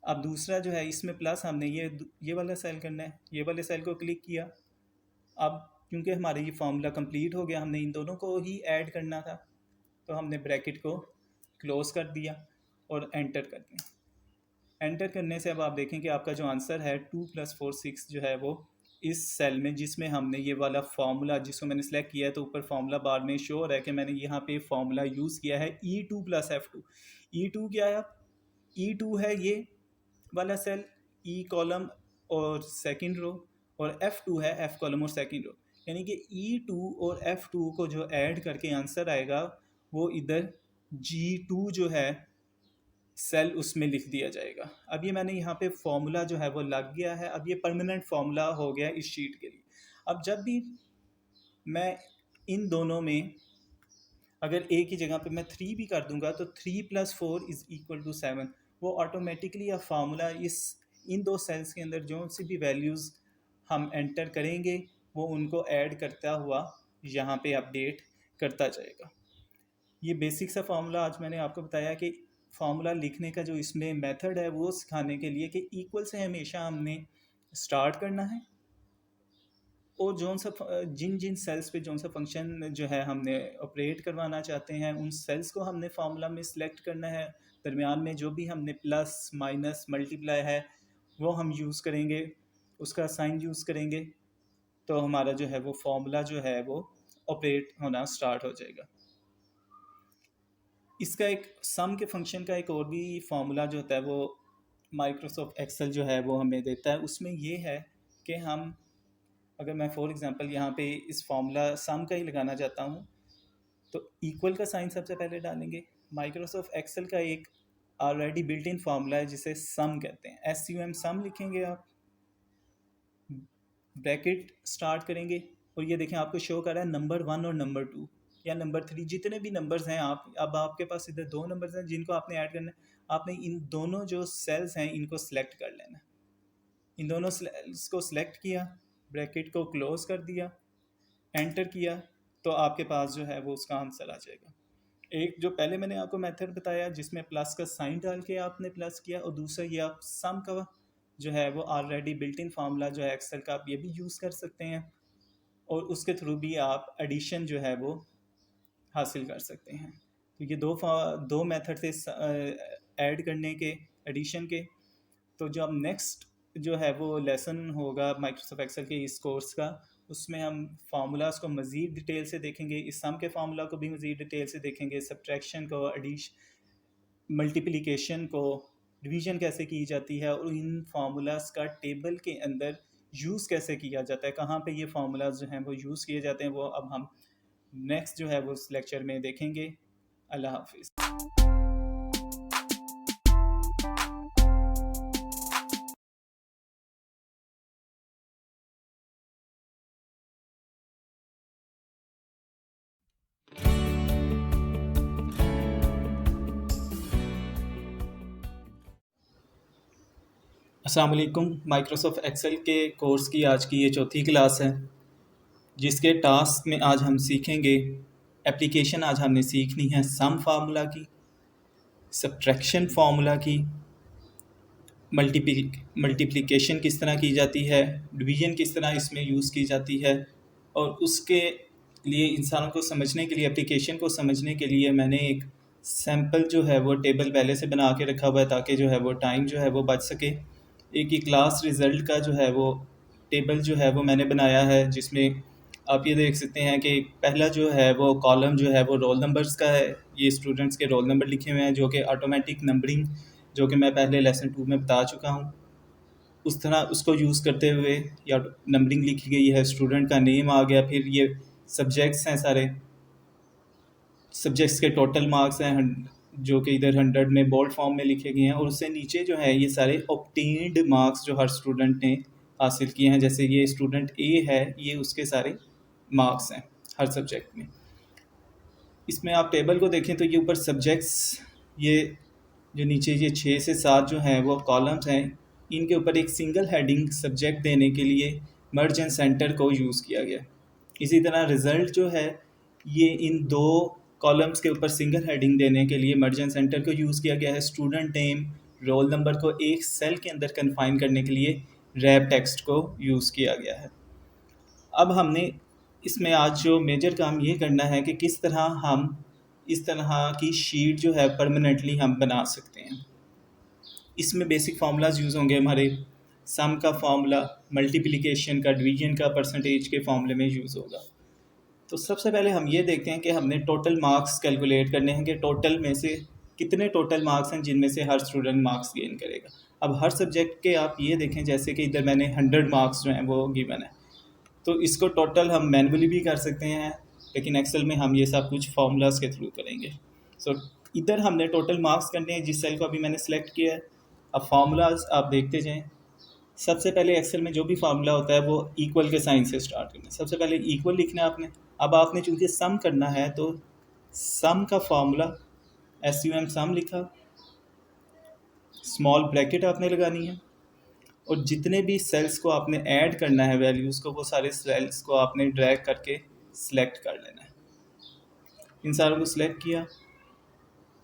अब दूसरा जो है इसमें प्लस हमने ये वाला सेल करना है, ये वाले सेल को क्लिक किया। अब क्योंकि हमारा ये फार्मूला कंप्लीट हो गया, हमने इन दोनों को ही ऐड करना था, तो हमने ब्रैकेट को क्लोज कर दिया और एंटर कर दिया। एंटर करने से अब आप देखें कि आपका जो आंसर है 2 + 4 6 जो है वो इस सेल में, जिसमें हमने ये वाला फार्मूला जिसको मैंने सेलेक्ट किया है, तो ऊपर फार्मूला बार में शो हो रहा है कि मैंने यहाँ पे फार्मूला यूज़ किया है E2 + F2। E2 क्या है? E2 है ये वाला सेल, E कॉलम और सेकंड रो, और F2 है F कॉलम और सेकंड रो। यानी कि E2 और F2 को जो ऐड करके आंसर आएगा वो इधर G2 जो है सेल उसमें लिख दिया जाएगा। अब ये मैंने यहाँ पे फॉर्मूला जो है वो लग गया है, अब ये परमानेंट फॉर्मूला हो गया इस शीट के लिए। अब जब भी मैं इन दोनों में अगर ए की जगह पे मैं 3 भी कर दूंगा तो 3 + 4 इज इक्वल टू 7। वो ऑटोमेटिकली अब फार्मूला इस इन दो सेल्स के अंदर जो सी भी वैल्यूज़ हम एंटर करेंगे वो उनको ऐड करता हुआ यहाँ पे अपडेट करता जाएगा। ये बेसिक सा फार्मूला आज मैंने आपको बताया कि फार्मूला लिखने का जो इसमें मेथड है वो सिखाने के लिए कि इक्वल से हमेशा हमने स्टार्ट करना है और जोन सा जिन जिन सेल्स पे जोन सा फंक्शन जो है हमने ऑपरेट करवाना चाहते हैं उन सेल्स को हमने फार्मूला में सिलेक्ट करना है। दरमियान में जो भी हमने प्लस माइनस मल्टीप्लाई है वो हम यूज़ करेंगे, उसका साइन यूज़ करेंगे तो हमारा जो है वो फार्मूला जो है वो ऑपरेट होना स्टार्ट हो जाएगा। इसका एक सम के फंक्शन का एक और भी फार्मूला जो होता है वो माइक्रोसॉफ्ट एक्सेल जो है वो हमें देता है। उसमें ये है कि हम अगर मैं फॉर एग्जांपल यहाँ पे इस फार्मूला सम का ही लगाना चाहता हूँ तो इक्वल का साइन सबसे पहले डालेंगे। माइक्रोसॉफ्ट एक्सेल का एक ऑलरेडी बिल्ट इन फार्मूला है जिसे सम कहते हैं, SUM सम लिखेंगे आप, ब्रैकेट स्टार्ट करेंगे और ये देखें आपको शो कर रहा है नंबर 1 और नंबर 2 या नंबर 3 जितने भी नंबर्स हैं। आप अब आपके पास इधर 2 नंबर्स हैं जिनको आपने ऐड करना है। आपने इन दोनों जो सेल्स हैं इनको सेलेक्ट कर लेना है। इन दोनों सेल्स को सिलेक्ट किया, ब्रैकेट को क्लोज कर दिया, एंटर किया तो आपके पास जो है वो उसका आंसर आ जाएगा। एक जो पहले मैंने आपको मेथड बताया जिसमें प्लस का साइन डाल के आपने प्लस किया और दूसरा ये आप सम का जो है वो ऑलरेडी बिल्ट इन फार्मूला जो है एक्सेल का आप ये भी यूज़ कर सकते हैं और उसके थ्रू भी आप एडिशन जो है वो हासिल कर सकते हैं। तो ये दो मेथड थे ऐड करने के, एडिशन के। तो जो अब नेक्स्ट जो है वो लेसन होगा माइक्रोसॉफ्ट एक्सेल के इस कोर्स का, उसमें हम फार्मूलाज को मज़ीद डिटेल से देखेंगे, इस सम के फार्मूला को भी मज़ीद डिटेल से देखेंगे, सब्ट्रैक्शन को, मल्टीप्लिकेशन को, डिवीजन कैसे की जाती है और इन फार्मूलाज का टेबल के अंदर यूज़ कैसे किया जाता है, कहाँ पे ये फार्मूलाज जो हैं वो यूज़ किए जाते हैं, वो अब हम नेक्स्ट जो है वो उस लेक्चर में देखेंगे। अल्लाह हाफिज़। अस्सलाम वालेकुम। माइक्रोसॉफ्ट एक्सेल के कोर्स की आज की ये चौथी क्लास है जिसके टास्क में आज हम सीखेंगे एप्लीकेशन। आज हमने सीखनी है सम फार्मूला की, सब्ट्रैक्शन फार्मूला की, मल्टीप्लिकेशन किस तरह की जाती है, डिवीजन किस तरह इसमें यूज़ की जाती है। और उसके लिए इंसानों को समझने के लिए, एप्लीकेशन को समझने के लिए मैंने एक सैम्पल जो है वो टेबल पहले से बना के रखा हुआ है ताकि जो है वो टाइम जो है वो बच सके। एक ही क्लास रिज़ल्ट का जो है वो टेबल जो है वो मैंने बनाया है जिसमें आप ये देख सकते हैं कि पहला जो है वो कॉलम जो है वो रोल नंबर्स का है। ये स्टूडेंट्स के रोल नंबर लिखे हुए हैं जो कि ऑटोमेटिक नंबरिंग जो कि मैं पहले लेसन 2 में बता चुका हूँ, उस तरह उसको यूज़ करते हुए या नंबरिंग लिखी गई है, स्टूडेंट का नेम आ गया, फिर ये सब्जेक्ट्स हैं, सारे सब्जेक्ट्स के टोटल मार्क्स हैं जो कि इधर 100 में बोल्ड फॉर्म में लिखे गए हैं और उससे नीचे जो है ये सारे ऑब्टेन्ड मार्क्स जो हर स्टूडेंट ने हासिल किए हैं। जैसे ये स्टूडेंट ए है, ये उसके सारे मार्क्स हैं हर सब्जेक्ट में। इसमें आप टेबल को देखें तो ये ऊपर सब्जेक्ट्स, ये जो नीचे ये 6 से 7 जो हैं वो कॉलम्स हैं, इनके ऊपर एक सिंगल हेडिंग सब्जेक्ट देने के लिए मर्ज एंड सेंटर को यूज़ किया गया। इसी तरह रिज़ल्ट जो है ये इन 2 कॉलम्स के ऊपर सिंगल हेडिंग देने के लिए मर्ज एंड सेंटर को यूज़ किया गया है। स्टूडेंट नेम, रोल नंबर को एक सेल के अंदर कन्फाइन करने के लिए रैप टेक्स्ट को यूज़ किया गया है। अब हमने इसमें आज जो मेजर काम ये करना है कि किस तरह हम इस तरह की शीट जो है परमानेंटली हम बना सकते हैं। इसमें बेसिक फार्मूलाज यूज़ होंगे हमारे, सम का फार्मूला, मल्टीप्लिकेशन का, डिवीजन का, परसेंटेज के फार्मूले में यूज़ होगा। तो सबसे पहले हम ये देखते हैं कि हमने टोटल मार्क्स कैलकुलेट करने हैं कि टोटल में से कितने टोटल मार्क्स हैं जिनमें से हर स्टूडेंट मार्क्स गेन करेगा। अब हर सब्जेक्ट के आप ये देखें, जैसे कि इधर मैंने 100 मार्क्स जो हैं वो गिवन है, तो इसको टोटल हम मैनुअली भी कर सकते हैं लेकिन एक्सेल में हम ये सब कुछ फार्मूलाज के थ्रू करेंगे। सो इधर हमने टोटल मार्क्स करने हैं जिस सेल को अभी मैंने सेलेक्ट किया है। अब फार्मूलाज आप देखते जाएं। सबसे पहले एक्सेल में जो भी फार्मूला होता है वो इक्वल के साइन से स्टार्ट करना है। सबसे पहले इक्वल लिखना है आपने। अब आपने चूँकि सम करना है तो सम का फार्मूला SUM सम लिखा, स्मॉल ब्रैकेट आपने लगानी है, और जितने भी सेल्स को आपने ऐड करना है वैल्यूज़ को, वो सारे सेल्स को आपने ड्रैग करके सिलेक्ट कर लेना है। इन सारों को सिलेक्ट किया,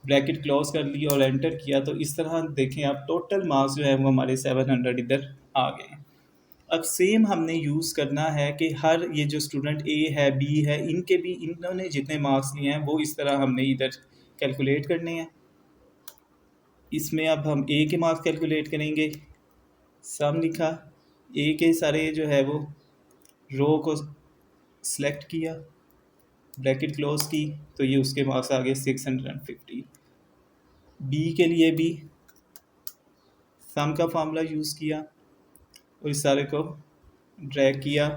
ब्रैकेट क्लोज कर लिया और एंटर किया, तो इस तरह देखें आप टोटल मार्क्स जो है वो हमारे 700 इधर आ गए। अब सेम हमने यूज़ करना है कि हर ये जो स्टूडेंट A है, B है, इनके भी इन्होंने जितने मार्क्स लिए हैं वो इस तरह हमने इधर कैलकुलेट करने हैं। इसमें अब हम A के मार्क्स कैलकुलेट करेंगे, सम लिखा, A के सारे जो है वो रो को सिलेक्ट किया, ब्रैकेट क्लोज की, तो ये उसके मार्क्स आ गए 650। B के लिए भी सम का फार्मूला यूज़ किया और इस सारे को ड्रैग किया,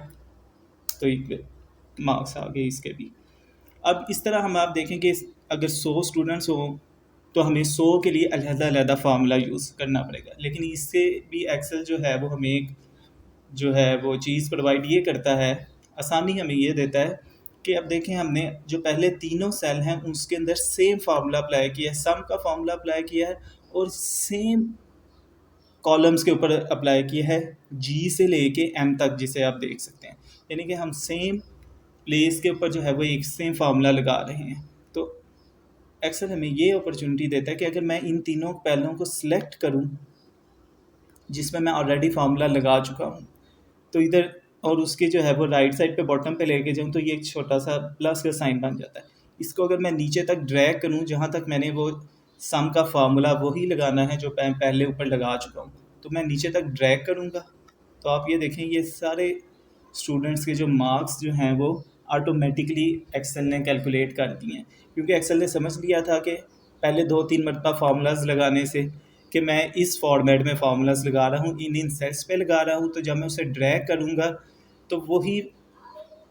तो मार्क्स आ गए इसके भी। अब इस तरह हम आप देखें कि अगर 100 स्टूडेंट्स हों तो हमें 100 के लिए अलग-अलग फार्मूला यूज़ करना पड़ेगा, लेकिन इससे भी एक्सेल जो है वो हमें एक जो है वो चीज़ प्रोवाइड ये करता है, आसानी हमें ये देता है कि अब देखें हमने जो पहले तीनों सेल हैं उसके अंदर सेम फार्मूला अप्लाई किया है, सम का फार्मूला अप्लाई किया है और सेम कॉलम्स के ऊपर अप्लाई किया है, G से लेके M तक, जिसे आप देख सकते हैं, यानी कि हम सेम प्लेस के ऊपर जो है वो एक सेम फार्मूला लगा रहे हैं। तो एक्सेल हमें ये अपॉर्चुनिटी देता है कि अगर मैं इन तीनों पहलुओं को सिलेक्ट करूं जिसमें मैं ऑलरेडी फार्मूला लगा चुका हूं, तो इधर और उसके जो है वो राइट साइड पे बॉटम पे लेके जाऊं तो ये एक छोटा सा प्लस का साइन बन जाता है। इसको अगर मैं नीचे तक ड्रैग करूं जहां तक मैंने वो सम का फार्मूला वही लगाना है जो मैं पहले ऊपर लगा चुका हूं, तो मैं नीचे तक ड्रैग करूंगा तो आप ये देखें ये सारे स्टूडेंट्स के जो मार्क्स जो हैं वो ऑटोमेटिकली एक्सेल ने कैलकुलेट कर दिए हैं, क्योंकि एक्सेल ने समझ लिया था कि पहले 2-3 मरतबा फार्मूलाज लगाने से कि मैं इस फॉर्मेट में फार्मूलाज लगा रहा हूँ, इन सेल्स पे लगा रहा हूँ, तो जब मैं उसे ड्रैग करूँगा तो वही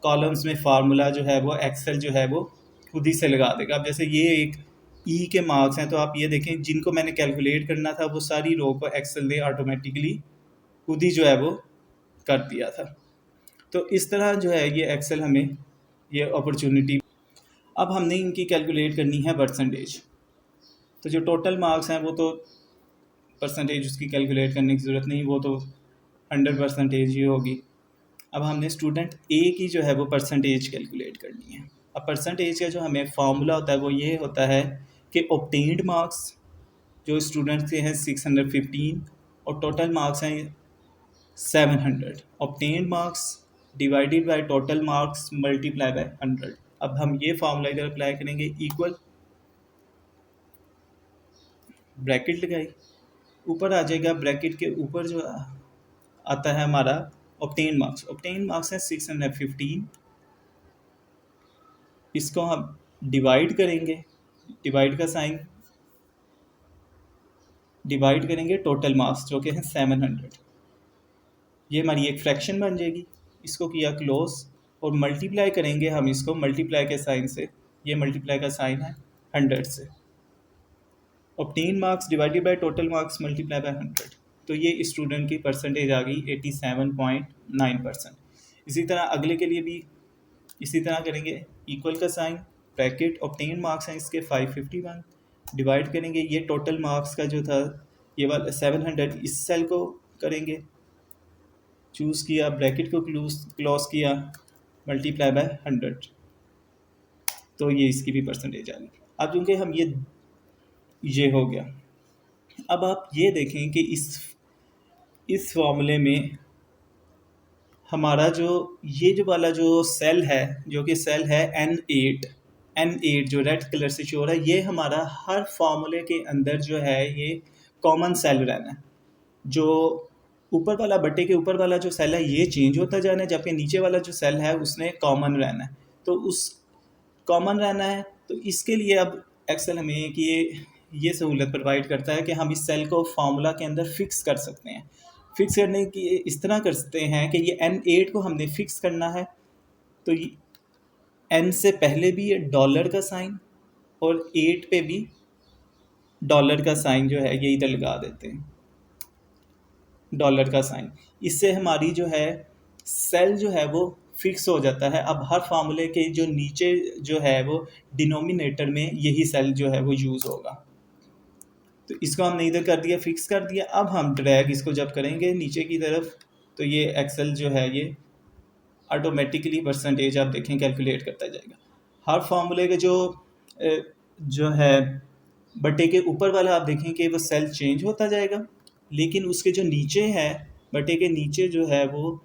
कॉलम्स में फार्मूला जो है वो एक्सेल जो है वो खुद ही से लगा देगा। अब जैसे ये एक E के मार्क्स हैं, तो आप ये देखें जिनको मैंने कैलकुलेट करना था वो सारी रो को एक्सेल ने ऑटोमेटिकली खुद ही जो है वो कर दिया था। तो इस तरह जो है ये एक्सेल हमें ये अपॉर्चुनिटी। अब हमने इनकी कैलकुलेट करनी है परसेंटेज, तो जो टोटल मार्क्स हैं वो तो परसेंटेज उसकी कैलकुलेट करने की ज़रूरत नहीं, वो तो 100% ही होगी। अब हमने स्टूडेंट A की जो है वो परसेंटेज कैलकुलेट करनी है। अब परसेंटेज का जो हमें फार्मूला होता है वो ये होता है कि ऑब्टेन्ड मार्क्स जो स्टूडेंट के हैं 615 और टोटल मार्क्स हैं 700, obtained marks divided by total marks multiply by 100। अब हम ये फार्मूला इधर अप्लाई करेंगे, इक्वल ब्रैकेट लगाई, ऊपर आ जाएगा, ब्रैकेट के ऊपर जो आता है हमारा ऑब्टेन मार्क्स है 615, इसको हम डिवाइड करेंगे, डिवाइड का साइन, डिवाइड करेंगे टोटल मार्क्स जो कि हैं 700, ये हमारी एक फ्रैक्शन बन जाएगी। इसको किया क्लोज और मल्टीप्लाई करेंगे हम इसको मल्टीप्लाई के साइन से, ये मल्टीप्लाई का साइन है 100 से, obtain marks divided by total marks multiply by 100, तो ये स्टूडेंट की परसेंटेज आ गई 87.9%। इसी तरह अगले के लिए भी इसी तरह करेंगे, इक्वल का साइन, ब्रैकेट, ऑब्टेन मार्क्स हैं इसके 551, डिवाइड करेंगे, ये टोटल मार्क्स का जो था ये वाला 700, इस सेल को करेंगे, चूज़ किया, ब्रैकेट को क्लोज किया, मल्टीप्लाई बाय 100, तो ये इसकी भी परसेंटेज आ गई। अब क्योंकि हम ये हो गया, अब आप ये देखें कि इस फॉर्मूले में हमारा जो ये जो वाला जो सेल है जो कि सेल है N8 जो रेड कलर से शो हो रहा है, ये हमारा हर फार्मूले के अंदर जो है ये कॉमन सेल रहना है। जो ऊपर वाला बट्टे के ऊपर वाला जो सेल है ये चेंज होता जाना है, जबकि नीचे वाला जो सेल है उसने कॉमन रहना है। तो उस कॉमन रहना है, तो इसके लिए अब एक्सेल हमें कि ये सहूलत प्रोवाइड करता है कि हम इस सेल को फार्मूला के अंदर फिक्स कर सकते हैं। फिक्स करने की इस तरह कर सकते हैं कि ये N8 को हमने फिक्स करना है, तो N से पहले भी ये डॉलर का साइन और 8 पे भी डॉलर का साइन जो है ये इधर लगा देते हैं, डॉलर का साइन। इससे हमारी जो है सेल जो है वो फिक्स हो जाता है। अब हर फार्मूले के जो नीचे जो है वो डिनोमिनेटर में यही सेल जो है वो यूज़ होगा। तो इसको हमने इधर कर दिया, फिक्स कर दिया। अब हम ड्रैग इसको जब करेंगे नीचे की तरफ तो ये एक्सेल जो है ये ऑटोमेटिकली परसेंटेज आप देखें कैलकुलेट करता जाएगा। हर फार्मूले के जो है बटे के ऊपर वाला आप देखें कि वो सेल चेंज होता जाएगा, लेकिन उसके जो नीचे है बटे के नीचे जो है वो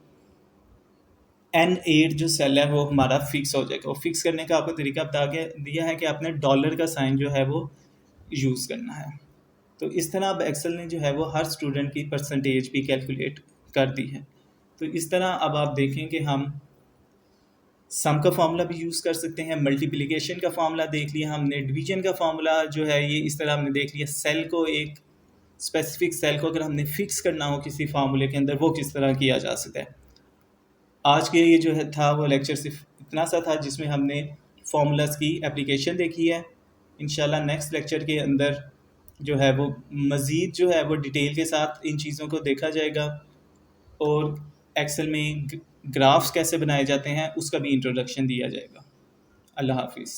N8 जो सेल है वो हमारा फिक्स हो जाएगा। वो फिक्स करने का आपको तरीका बता के दिया है कि आपने डॉलर का साइन जो है वो यूज़ करना है। तो इस तरह अब एक्सेल ने जो है वो हर स्टूडेंट की परसेंटेज भी कैलकुलेट कर दी है। तो इस तरह अब आप देखें कि हम सम का फार्मूला भी यूज़ कर सकते हैं, मल्टीप्लिकेशन का फार्मूला देख लिया हमने, डिवीजन का फार्मूला जो है ये इस तरह हमने देख लिया। सेल को, एक स्पेसिफिक सेल को अगर हमने फिक्स करना हो किसी फार्मूले के अंदर, वो किस तरह किया जा सकता है। आज के ये जो है था वो लेक्चर सिर्फ इतना सा था जिसमें हमने फार्मूलाज की एप्लीकेशन देखी है। इंशाल्लाह नेक्स्ट लेक्चर के अंदर जो है वो मज़ीद जो है वो डिटेल के साथ इन चीज़ों को देखा जाएगा और एक्सेल में ग्राफ्स कैसे बनाए जाते हैं उसका भी इंट्रोडक्शन दिया जाएगा। अल्लाह हाफिज़।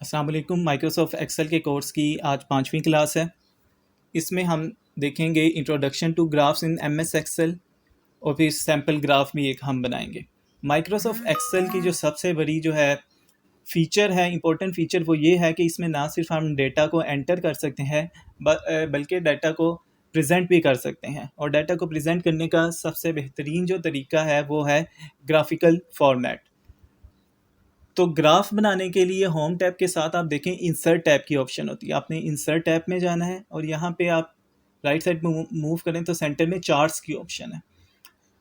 अस्सलाम वालेकुम। माइक्रोसॉफ्ट एक्सेल के कोर्स की आज 5वीं क्लास है। इसमें हम देखेंगे introduction to graphs in MS Excel और फिर सैम्पल ग्राफ भी एक हम बनाएंगे। माइक्रोसॉफ्ट एक्सेल की जो सबसे बड़ी जो है फ़ीचर है, इंपॉर्टेंट फ़ीचर, वो ये है कि इसमें ना सिर्फ हम डेटा को एंटर कर सकते हैं बल्कि डाटा को प्रेजेंट भी कर सकते हैं। और डाटा को प्रेजेंट करने का सबसे बेहतरीन जो तरीका है वो है ग्राफिकल फॉर्मेट। तो ग्राफ बनाने के लिए होम टैब के साथ आप देखें इंसर्ट टैब की ऑप्शन होती है। आपने इंसर्ट टैब में जाना है और यहाँ पे आप राइट साइड में मूव करें तो सेंटर में चार्ट्स की ऑप्शन है।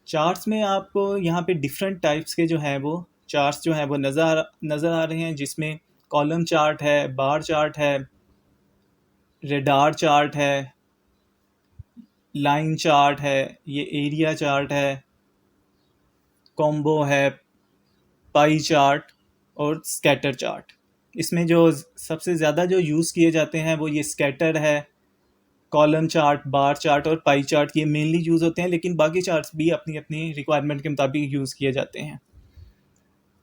चार्ट्स में आपको यहाँ पे डिफरेंट टाइप्स के जो है वो चार्ट्स जो है वो नज़र आ रहे हैं, जिसमें कॉलम चार्ट है, बार चार्ट है, रेडार चार्ट है, लाइन चार्ट है, ये एरिया चार्ट है, कॉम्बो है, पाई चार्ट और स्कैटर चार्ट। इसमें जो सबसे ज़्यादा जो यूज़ किए जाते हैं वो ये स्कैटर है, कॉलम चार्ट, बार चार्ट और पाई चार्ट, ये मेनली यूज़ होते हैं, लेकिन बाकी चार्ट्स भी अपनी अपनी रिक्वायरमेंट के मुताबिक यूज़ किए जाते हैं।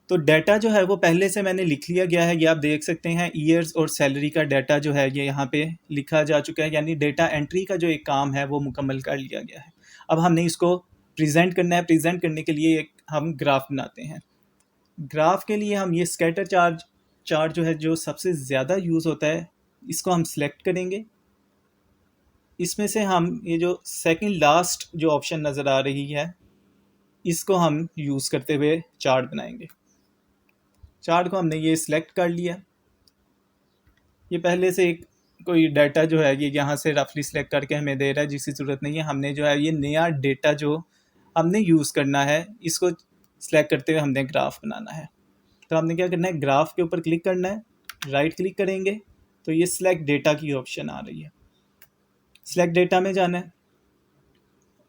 तो डाटा जो है वो पहले से मैंने लिख लिया गया है, ये आप देख सकते हैं। ईयर्स और सैलरी का डाटा जो है ये यहाँ पे लिखा जा चुका है, यानी डेटा एंट्री का जो एक काम है वो मुकम्मल कर लिया गया है। अब हमने इसको प्रेजेंट करना है। प्रेजेंट करने के लिए एक हम ग्राफ बनाते हैं। ग्राफ के लिए हम ये स्कैटर चार्ट जो है जो सबसे ज़्यादा यूज़ होता है, इसको हम सिलेक्ट करेंगे। इसमें से हम ये जो सेकंड लास्ट जो ऑप्शन नज़र आ रही है इसको हम यूज़ करते हुए चार्ट बनाएंगे। चार्ट को हमने ये सिलेक्ट कर लिया। ये पहले से एक कोई डाटा जो है ये यहाँ से रफली सिलेक्ट करके हमें दे रहा है, जिसकी ज़रूरत नहीं है। हमने जो है ये नया डेटा जो हमने यूज़ करना है इसको सिलेक्ट करते हुए हमने ग्राफ बनाना है। तो हमने क्या करना है, ग्राफ के ऊपर क्लिक करना है, राइट क्लिक करेंगे तो ये सिलेक्ट डेटा की ऑप्शन आ रही है। सिलेक्ट डेटा में जाना है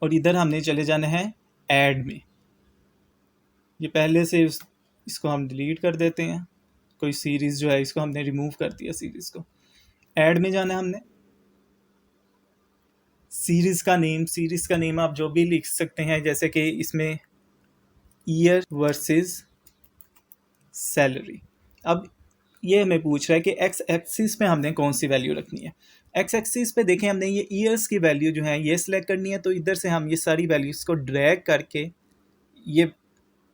और इधर हमने चले जाना है ऐड में। ये पहले से इसको हम डिलीट कर देते हैं। कोई सीरीज़ जो है इसको हमने रिमूव कर दिया सीरीज़ को। ऐड में जाना है हमने। सीरीज़ का नेम आप जो भी लिख सकते हैं, जैसे कि इसमें ईयर वर्सेस सैलरी। अब ये हमें पूछ रहा है कि एक्स एक्सिस पे हमने कौन सी वैल्यू रखनी है। एक्स एक्सिस पे देखें हमने ये ईयर्स की वैल्यू जो है ये सिलेक्ट करनी है। तो इधर से हम ये सारी वैल्यूज़ को ड्रैग करके ये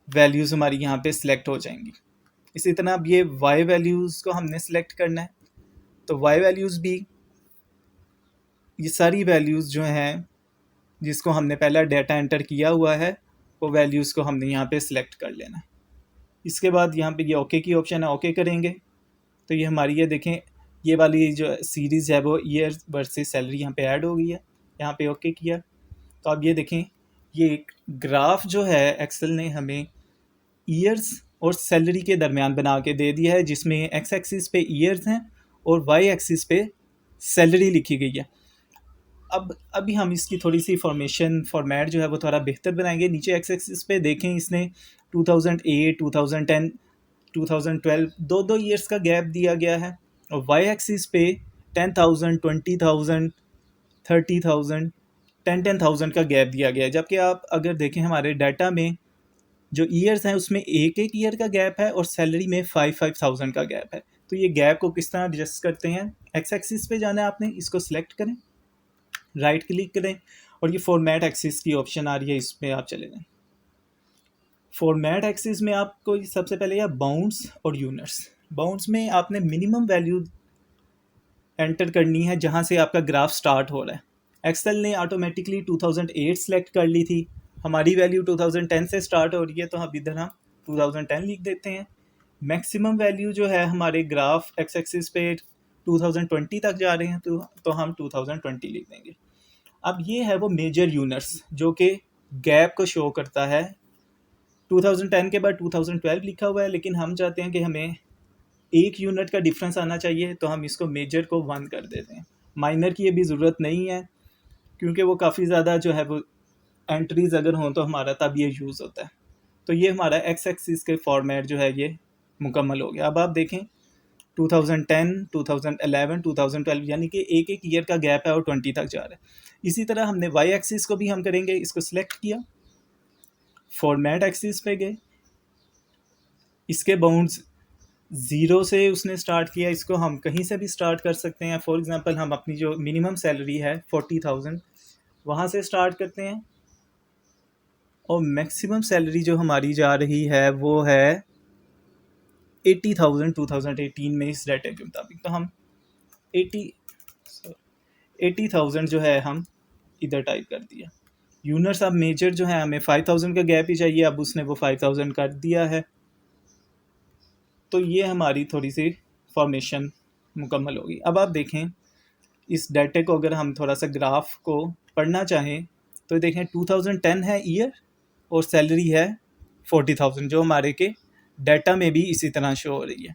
वैल्यूज़ हमारी यहाँ पे सिलेक्ट हो जाएंगी। इसी तरह अब ये वाई वैल्यूज़ को हमने सिलेक्ट करना है। तो वाई वैल्यूज़ भी ये सारी वैल्यूज़ जो हैं जिसको हमने पहला डाटा एंटर किया हुआ है वो वैल्यूज़ को हमने यहाँ पे सिलेक्ट कर लेना है। इसके बाद यहाँ पे ये ओके की ऑप्शन है, ओके करेंगे तो ये हमारी ये देखें ये वाली जो सीरीज़ है वो ईयर वर्सेस सैलरी यहाँ पे ऐड हो गई है। यहाँ पे ओके किया तो अब ये देखें ये एक ग्राफ जो है एक्सेल ने हमें ईयर्स और सैलरी के दरमियान बना के दे दिया है, जिसमें एक्स एक्सिस पे ईयर्स हैं और वाई एक्सिस पे सैलरी लिखी गई है। अब अभी हम इसकी थोड़ी सी फॉर्मेट जो है वो थोड़ा बेहतर बनाएंगे। नीचे एक्स एक्सिस पे देखें, इसने 2008, 2010, 2012 दो दो ईयर्स का गैप दिया गया है, और वाई एक्सिस पे 10,000, 20,000, 30,000, 10,000 का गैप दिया गया है। जबकि आप अगर देखें हमारे डाटा में जो ईयर्स हैं उसमें एक एक ईयर का गैप है और सैलरी में 5,000 का गैप है। तो ये गैप को किस तरह एडजस्ट करते हैं? एक्स एक्सिस पे जाना है आपने, इसको सिलेक्ट करें, राइट क्लिक करें, और ये फॉर्मेट एक्सिस की ऑप्शन आ रही है, इसमें आप चले जाएं। फॉर्मेट एक्सिस में आपको सबसे पहले या बाउंड्स और यूनिट्स। बाउंड्स में आपने मिनिमम वैल्यू एंटर करनी है जहाँ से आपका ग्राफ स्टार्ट हो रहा है। एक्सेल ने ऑटोमेटिकली 2008 सेलेक्ट कर ली थी, हमारी वैल्यू 2010 से स्टार्ट हो रही है, तो हम इधर हम 2010 लिख देते हैं। मैक्सिमम वैल्यू जो है हमारे ग्राफ एक्स एक्सिस पे 2020 तक जा रहे हैं, तो हम 2020 लिख देंगे। अब ये है वो मेजर यूनिट्स जो कि गैप को शो करता है। 2010 के बाद 2012 लिखा हुआ है, लेकिन हम चाहते हैं कि हमें एक यूनिट का डिफरेंस आना चाहिए, तो हम इसको मेजर को 1 कर देते हैं। माइनर की अभी ज़रूरत नहीं है, क्योंकि वो काफ़ी ज़्यादा जो है वो एंट्रीज अगर हों तो हमारा तब ये यूज़ होता है। तो ये हमारा एक्स एक्सिस के फॉर्मेट जो है ये मुकम्मल हो गया। अब आप देखें 2010, 2011, 2012 यानी कि एक एक ईयर का गैप है और 20 तक जा रहा है। इसी तरह हमने वाई एक्सिस को भी हम करेंगे, इसको सिलेक्ट किया, फॉर्मेट एक्सिस पे गए, इसके बाउंड्स 0 से उसने स्टार्ट किया, इसको हम कहीं से भी स्टार्ट कर सकते हैं। फॉर एग्जांपल हम अपनी जो मिनिमम सैलरी है 40,000 वहाँ से स्टार्ट करते हैं, और मैक्सिमम सैलरी जो हमारी जा रही है वो है 80,000 2018 में इस डाटा के मुताबिक। तो हम 80,000 जो है हम इधर टाइप कर दिया। यूनिट्स अब मेजर जो है हमें 5,000 का गैप ही चाहिए, अब उसने वो 5,000 कर दिया है। तो ये हमारी थोड़ी सी फॉर्मेशन मुकम्मल होगी। अब आप देखें इस डाटा को, अगर हम थोड़ा सा ग्राफ को पढ़ना चाहें तो देखें 2010 है ईयर और सैलरी है 40,000, जो हमारे के डाटा में भी इसी तरह शो हो रही है।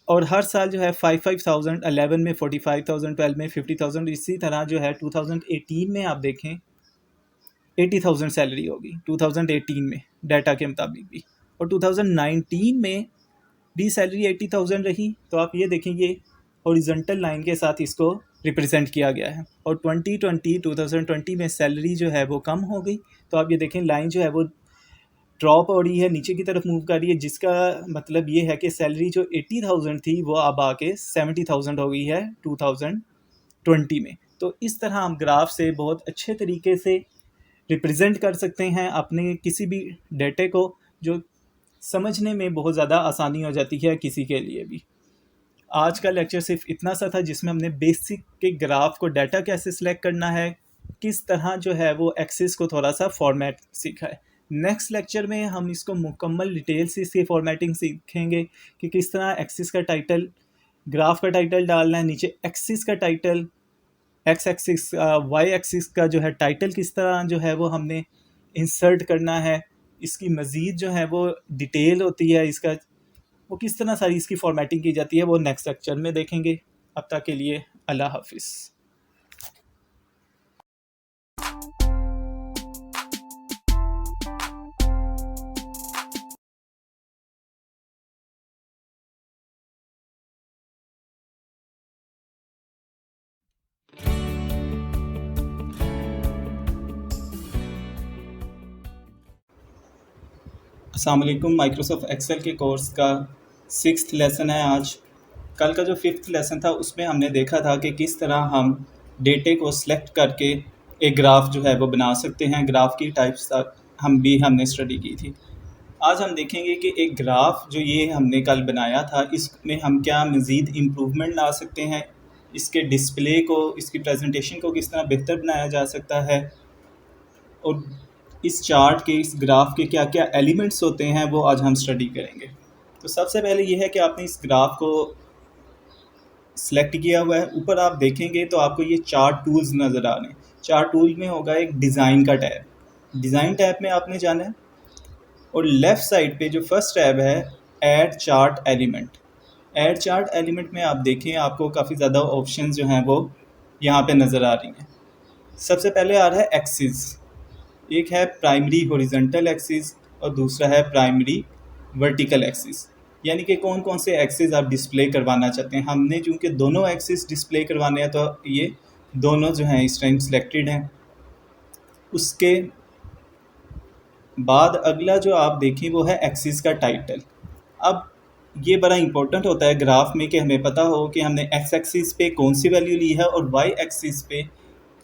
और हर साल जो है 5,500, 11 में 45,000, 12 में 50,000, इसी तरह जो है 2018 में आप देखें 80,000 सैलरी होगी 2018 में डाटा के मुताबिक भी, और 2019 में भी सैलरी 80,000 रही। तो आप ये देखें ये हॉरिजॉन्टल लाइन के साथ इसको रिप्रेजेंट किया गया है। और 2020 में सैलरी जो है वो कम हो गई, तो आप ये देखें लाइन जो है वो ड्रॉप हो रही है, नीचे की तरफ मूव कर रही है, जिसका मतलब ये है कि सैलरी जो 80,000 थी वो अब आके 70,000 हो गई है 2020 में। तो इस तरह हम ग्राफ से बहुत अच्छे तरीके से रिप्रेजेंट कर सकते हैं अपने किसी भी डेटे को, जो समझने में बहुत ज़्यादा आसानी हो जाती है किसी के लिए भी। आज का लेक्चर सिर्फ इतना सा था, जिसमें हमने बेसिक के ग्राफ को डाटा कैसे सिलेक्ट करना है, किस तरह जो है वो एक्सिस को थोड़ा सा फॉर्मेट सीखा है। नेक्स्ट लेक्चर में हम इसको मुकम्मल डिटेल से इसकी फॉर्मेटिंग सीखेंगे कि किस तरह एक्सिस का टाइटल, ग्राफ का टाइटल डालना है, नीचे एक्सिस का title, X axis Y axis का जो है टाइटल किस तरह जो है वो हमने इंसर्ट करना है। इसकी मज़ीद जो है वो डिटेल होती है, इसका वो किस तरह सारी इसकी फॉर्मेटिंग की जाती है, वो नेक्स्ट लेक्चर में देखेंगे। अब तक के लिए अल्लाह हाफिज़। अस्सलाम वालेकुम। माइक्रोसॉफ्ट एक्सेल के कोर्स का 6th लेसन है आज। कल का जो 5th लेसन था उसमें हमने देखा था कि किस तरह हम डेटे को सिलेक्ट करके एक ग्राफ जो है वो बना सकते हैं। ग्राफ की टाइप्स हमने स्टडी की थी। आज हम देखेंगे कि एक ग्राफ जो ये हमने कल बनाया था, इसमें हम क्या मज़ीद इम्प्रूवमेंट ला सकते हैं, इसके डिस्प्ले को, इसकी प्रेजेंटेशन को किस तरह बेहतर बनाया जा सकता है, और इस चार्ट के, इस ग्राफ के क्या क्या एलिमेंट्स होते हैं वो आज हम स्टडी करेंगे। तो सबसे पहले ये है कि आपने इस ग्राफ को सिलेक्ट किया हुआ है। ऊपर आप देखेंगे तो आपको ये चार्ट टूल्स नज़र आ रहे हैं। चार्ट टूल में होगा एक डिज़ाइन का टैब, डिज़ाइन टैब में आपने जाना है, और लेफ़्ट साइड पे जो फर्स्ट टैब है add chart element. Add chart element में आप देखें आपको काफ़ी ज़्यादा ऑप्शन जो हैं वो यहाँ पे नज़र आ रही हैं। सबसे पहले आ रहा है एक्सिस, एक है प्राइमरी हॉरिजॉन्टल एक्सिस और दूसरा है प्राइमरी वर्टिकल एक्सिस। यानी कि कौन कौन से एक्सिस आप डिस्प्ले करवाना चाहते हैं। हमने चूँकि दोनों एक्सिस डिस्प्ले करवाने हैं तो ये दोनों जो हैं इस टाइम सिलेक्टेड हैं। उसके बाद अगला जो आप देखें वो है एक्सिस का टाइटल। अब ये बड़ा इंपॉर्टेंट होता है ग्राफ में कि हमें पता हो कि हमने एक्स एक्सिस पे कौन सी वैल्यू ली है और वाई एक्सिस पे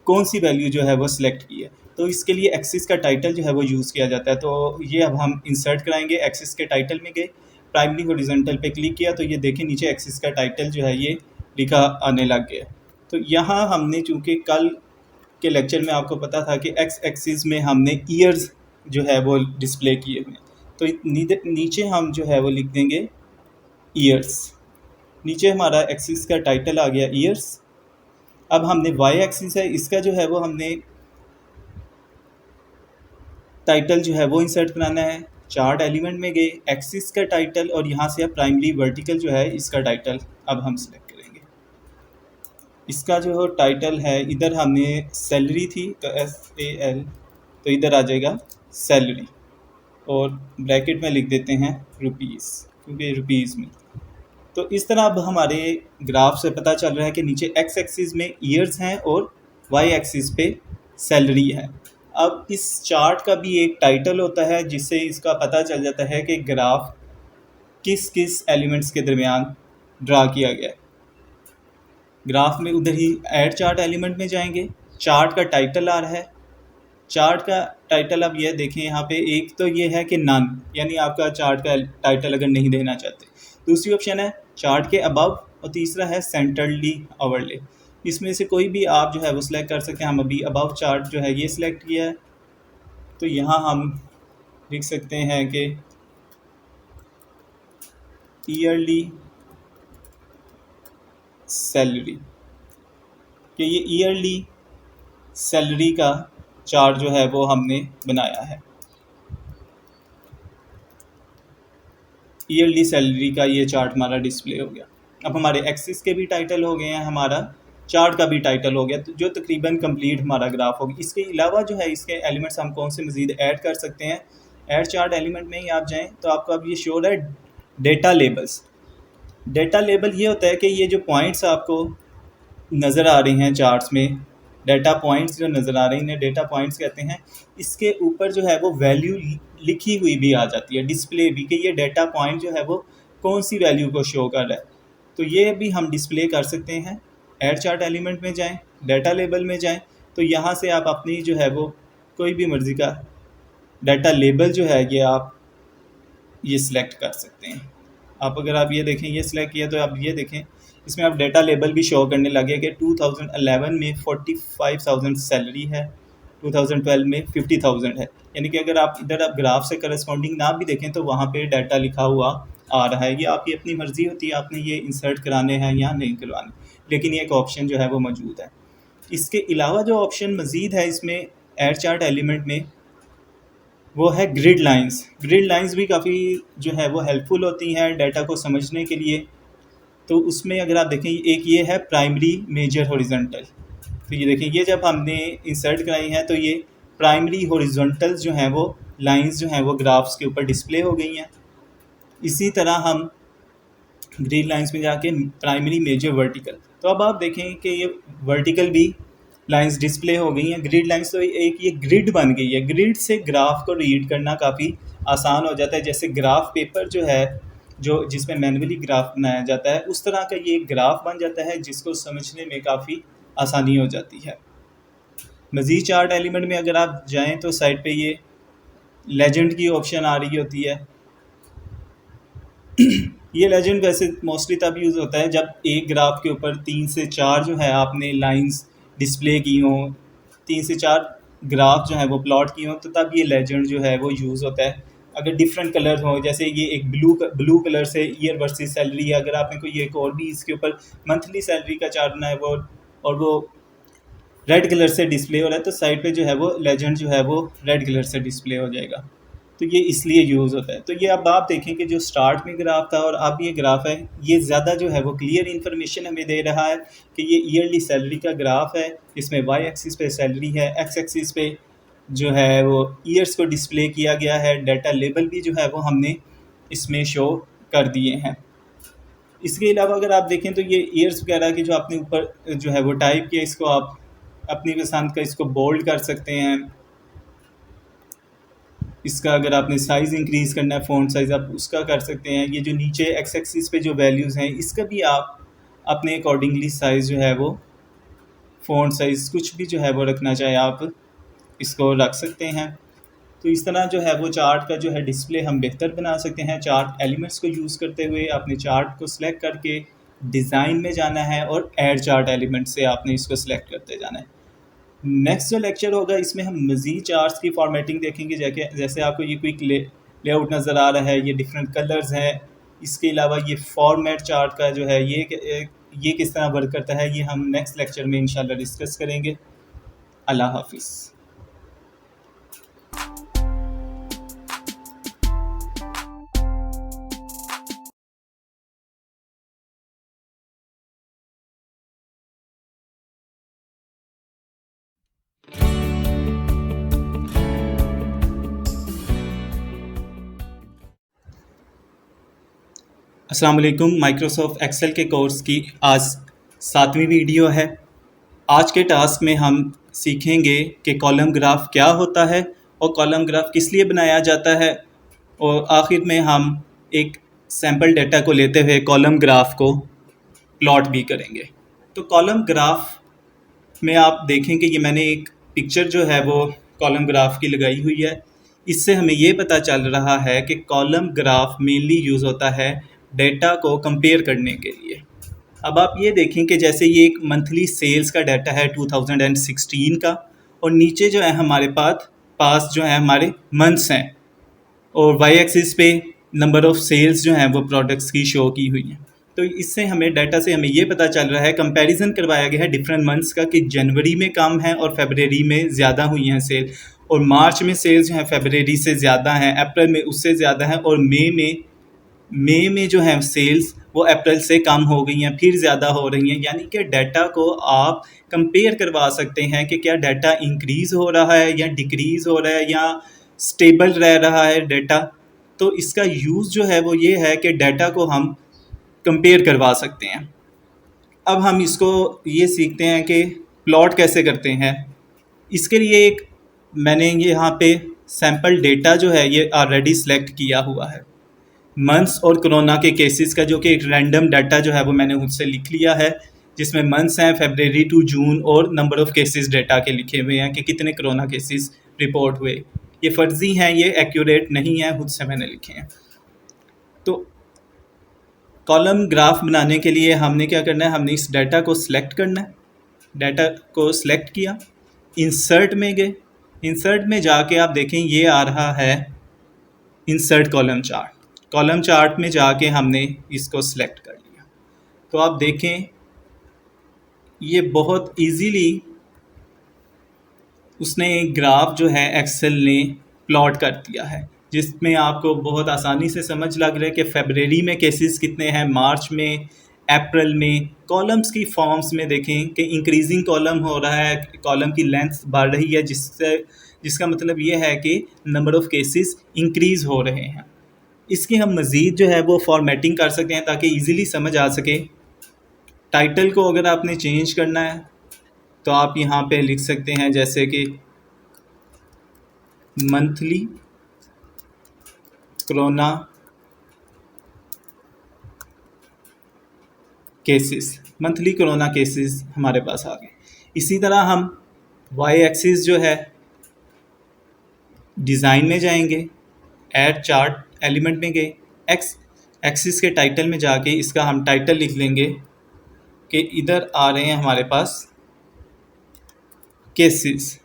कौन सी वैल्यू जो है वो सिलेक्ट की है। तो इसके लिए एक्सिस का टाइटल जो है वो यूज़ किया जाता है। तो ये अब हम इंसर्ट कराएंगे। एक्सिस के टाइटल में गए, प्राइमरी हॉरिजॉन्टल पे क्लिक किया तो ये देखें नीचे एक्सिस का टाइटल जो है ये लिखा आने लग गया। तो यहाँ हमने चूँकि कल के लेक्चर में आपको पता था कि एक्स एक्सिस में हमने ईयर्स जो है वो डिस्प्ले किए हुए हैं, तो नीचे हम जो है वो लिख देंगे ईयर्स। नीचे हमारा एक्सिस का टाइटल आ गया ईयर्स। अब हमने वाई एक्सिस है, इसका जो है वो हमने टाइटल जो है वो इंसर्ट कराना है। चार्ट एलिमेंट में गए, एक्सिस का टाइटल और यहाँ से अब प्राइमरी वर्टिकल जो है इसका टाइटल अब हम सिलेक्ट करेंगे। इसका जो टाइटल है इधर हमने सैलरी थी तो SAL, तो इधर आ जाएगा सैलरी और ब्रैकेट में लिख देते हैं रुपीज़, क्योंकि रुपीज़ में। तो इस तरह अब हमारे ग्राफ से पता चल रहा है कि नीचे एक्स एक्सिस में ईयर्स हैं और वाई एक्सिस पे सैलरी है। अब इस चार्ट का भी एक टाइटल होता है जिससे इसका पता चल जाता है कि ग्राफ किस किस एलिमेंट्स के दरमियान ड्रा किया गया है। ग्राफ में उधर ही ऐड चार्ट एलिमेंट में जाएंगे, चार्ट का टाइटल आ रहा है। चार्ट का टाइटल अब ये देखें यहाँ पे, एक तो ये है कि नन, यानी आपका चार्ट का टाइटल अगर नहीं देना चाहते। दूसरी ऑप्शन है चार्ट के अबव और तीसरा है सेंटरली ओवरले। इसमें से कोई भी आप जो है वो सिलेक्ट कर सकते हैं। हम अभी अबव चार्ट जो है ये सिलेक्ट किया है, तो यहाँ हम लिख सकते हैं कि ईयरली सैलरी, कि ये ईयरली सैलरी का चार्ट जो है वो हमने बनाया है। ईयरली सैलरी का ये चार्ट हमारा डिस्प्ले हो गया। अब हमारे एक्सिस के भी टाइटल हो गए हैं, हमारा चार्ट का भी टाइटल हो गया, तो जो तकरीबन कंप्लीट हमारा ग्राफ होगा। इसके अलावा जो है इसके एलिमेंट्स हम कौन से मज़ीद ऐड कर सकते हैं। ऐड चार्ट एलिमेंट में ही आप जाएँ तो आपको अब ये शो है डेटा लेबल्स। डेटा लेबल ये होता है कि ये जो पॉइंट्स आपको नज़र आ रहे हैं चार्ट्स में, डेटा पॉइंट्स जो नज़र आ रही हैं डेटा पॉइंट्स कहते हैं। इसके ऊपर जो है वो वैल्यू लिखी हुई भी आ जाती है, डिस्प्ले भी, कि ये डेटा पॉइंट जो है वो कौन सी वैल्यू को शो कर रहा है। तो ये भी हम डिस्प्ले कर सकते हैं। ऐड चार्ट एलिमेंट में जाएं, डेटा लेबल में जाएं, तो यहाँ से आप अपनी जो है वो कोई भी मर्ज़ी का डाटा लेबल जो है ये आप ये सिलेक्ट कर सकते हैं। आप अगर आप ये देखें, ये सिलेक्ट किया तो आप ये देखें इसमें आप डेटा लेबल भी शो करने लगे कि 2011 में 45,000 सैलरी है, 2012 में 50,000 है। यानी कि अगर आप इधर आप ग्राफ से करस्पॉन्डिंग ना भी देखें तो वहाँ पे डाटा लिखा हुआ आ रहा है। ये आपकी अपनी मर्ज़ी होती है, आपने ये इंसर्ट कराने हैं या नहीं करवाने, लेकिन ये एक ऑप्शन जो है वो मौजूद है। इसके अलावा जो ऑप्शन मज़ीद है इसमें ऐड चार्ट एलिमेंट में, वो है ग्रिड लाइंस। ग्रिड लाइंस भी काफ़ी जो है वो हेल्पफुल होती हैं डाटा को समझने के लिए। तो उसमें अगर आप देखें, एक ये है प्राइमरी मेजर हॉरिजॉन्टल। तो ये देखें, ये जब हमने इंसर्ट कराई हैं तो ये प्राइमरी हॉरिजॉन्टल्स जो हैं वो लाइंस जो हैं वो ग्राफ्स के ऊपर डिस्प्ले हो गई हैं। इसी तरह हम ग्रिड लाइंस में जाके प्राइमरी मेजर वर्टिकल, तो अब आप देखें कि ये वर्टिकल भी लाइंस डिस्प्ले हो गई हैं। ग्रिड लाइंस तो एक ये ग्रिड बन गई है। ग्रिड से ग्राफ को रीड करना काफ़ी आसान हो जाता है। जैसे ग्राफ पेपर जो है जो जिसमें मैनुअली ग्राफ बनाया जाता है, उस तरह का ये एक ग्राफ बन जाता है जिसको समझने में काफ़ी आसानी हो जाती है। मज़ीद चार्ट एलिमेंट में अगर आप जाएं तो साइड पे ये लेजेंड की ऑप्शन आ रही होती है। ये लेजेंड वैसे मोस्टली तब यूज़ होता है जब एक ग्राफ के ऊपर 3 से 4 जो है आपने लाइंस डिस्प्ले की हों, 3 से 4 ग्राफ जो है वो प्लॉट की हों, तो तब ये लेजेंड जो है वो यूज़ होता है। अगर डिफरेंट कलर हो, जैसे ये एक ब्लू कलर से ईयर वर्सेस सैलरी है, अगर आपने कोई एक और भी इसके ऊपर मंथली सैलरी का चार्ट बनाया वो और वो रेड कलर से डिस्प्ले हो रहा है, तो साइड पे जो है वो लेजेंड जो है वो रेड कलर से डिस्प्ले हो जाएगा। तो ये इसलिए यूज़ होता है। तो ये अब आप देखें कि जो स्टार्ट में ग्राफ था और अब ये ग्राफ है, ये ज़्यादा जो है वो क्लियर इन्फॉर्मेशन हमें दे रहा है कि ये ईयरली सैलरी का ग्राफ है। इसमें वाई एक्सिस पे सैलरी है, एक्स एक्सिस पे जो है वो ईयर्स को डिस्प्ले किया गया है, डाटा लेबल भी जो है वो हमने इसमें शो कर दिए हैं। इसके अलावा अगर आप देखें तो ये ईयर्स वगैरह की जो आपने ऊपर जो है वो टाइप किया, इसको आप अपनी पसंद का इसको बोल्ड कर सकते हैं। इसका अगर आपने साइज़ इंक्रीज़ करना है, फ़ॉन्ट साइज़, आप उसका कर सकते हैं। ये जो नीचे एक्स एक्सिस पे जो वैल्यूज़ हैं, इसका भी आप अपने अकॉर्डिंगली साइज़ जो है वो फ़ॉन्ट साइज़ कुछ भी जो है वो रखना चाहे आप इसको रख सकते हैं। तो इस तरह जो है वो चार्ट का जो है डिस्प्ले हम बेहतर बना सकते हैं। चार्ट एलिमेंट्स को यूज़ करते हुए आपने चार्ट को सिलेक्ट करके डिज़ाइन में जाना है और ऐड चार्ट एलिमेंट से आपने इसको सिलेक्ट करते जाना है। नेक्स्ट जो लेक्चर होगा इसमें हम मज़ीद चार्ट्स की फॉर्मेटिंग देखेंगे, जैसे आपको ये क्विक लेआउट नज़र आ रहा है, ये डिफरेंट कलर्स हैं। इसके अलावा ये फॉर्मेट चार्ट का जो है ये किस तरह वर्क करता है, ये हम नेक्स्ट लेक्चर में इंशाल्लाह डिस्कस करेंगे। अल्लाह हाफिज़। अस्सलाम वालेकुम। माइक्रोसॉफ्ट एक्सेल के कोर्स की आज 7वीं वीडियो है। आज के टास्क में हम सीखेंगे कि कॉलम ग्राफ क्या होता है और कॉलम ग्राफ किस लिए बनाया जाता है, और आखिर में हम एक सैम्पल डेटा को लेते हुए कॉलम ग्राफ को प्लॉट भी करेंगे। तो कॉलम ग्राफ में आप देखें कि ये मैंने एक पिक्चर जो है वो कॉलम ग्राफ की लगाई हुई है। इससे हमें ये पता चल रहा है कि कॉलम ग्राफ मेनली यूज़ होता है डेटा को कंपेयर करने के लिए। अब आप ये देखें कि जैसे ये एक मंथली सेल्स का डाटा है 2016 का, और नीचे जो है हमारे पास जो है हमारे मंथ्स हैं, और वाई एक्सिस पे नंबर ऑफ़ सेल्स जो हैं वो प्रोडक्ट्स की शो की हुई हैं। तो इससे हमें डाटा से हमें ये पता चल रहा है, कंपैरिजन करवाया गया है डिफरेंट मंथ्स का, कि जनवरी में कम है और फरवरी में ज़्यादा हुई हैं सेल, और मार्च में सेल्स जो हैं फरवरी से ज़्यादा हैं, अप्रैल में उससे ज़्यादा हैं, और मई में जो है सेल्स वो अप्रैल से कम हो गई हैं, फिर ज़्यादा हो रही हैं। यानी कि डाटा को आप कंपेयर करवा सकते हैं कि क्या डाटा इंक्रीज़ हो रहा है या डिक्रीज़ हो रहा है या स्टेबल रह रहा है डाटा। तो इसका यूज़ जो है वो ये है कि डाटा को हम कंपेयर करवा सकते हैं। अब हम इसको ये सीखते हैं कि प्लॉट कैसे करते हैं। इसके लिए मैंने यहाँ पे सैम्पल डेटा जो है ये ऑलरेडी सिलेक्ट किया हुआ है, मंथ्स और कोरोना के केसेस का, जो कि एक रैंडम डाटा जो है वो मैंने खुद से लिख लिया है, जिसमें मंथ्स हैं फरवरी टू जून, और नंबर ऑफ़ केसेस डेटा के लिखे हुए हैं कि कितने कोरोना केसेस रिपोर्ट हुए। ये फर्जी हैं, ये एक्यूरेट नहीं है, खुद से मैंने लिखे हैं। तो कॉलम ग्राफ बनाने के लिए हमने क्या करना है, हमने इस डाटा को सिलेक्ट करना है। डाटा को सिलेक्ट किया, इंसर्ट में गए, इंसर्ट में जाके आप देखें ये आ रहा है insert column chart. Column chart में जाके हमने इसको सिलेक्ट कर लिया। तो आप देखें ये बहुत इजीली उसने एक ग्राफ जो है एक्सेल ने प्लॉट कर दिया है, जिसमें आपको बहुत आसानी से समझ लग रहा है कि फरवरी में केसेस कितने हैं, मार्च में, अप्रैल में। कॉलम्स की फॉर्म्स में देखें कि इंक्रीजिंग कॉलम हो रहा है, कॉलम की लेंथ बढ़ रही है, जिसका मतलब ये है कि नंबर ऑफ़ केसेस इंक्रीज़ हो रहे हैं। इसकी हम मज़ीद जो है वो फॉर्मेटिंग कर सकते हैं ताकि इजीली समझ आ सके। टाइटल को अगर आपने चेंज करना है तो आप यहाँ पे लिख सकते हैं, जैसे कि monthly corona cases, monthly corona cases हमारे पास आ गए। इसी तरह हम वाई एक्सिस जो है डिज़ाइन में जाएंगे, ऐड चार्ट एलिमेंट में गए, एक्स एक्सिस के टाइटल में जाके इसका हम टाइटल लिख लेंगे कि इधर आ रहे हैं हमारे पास केसेस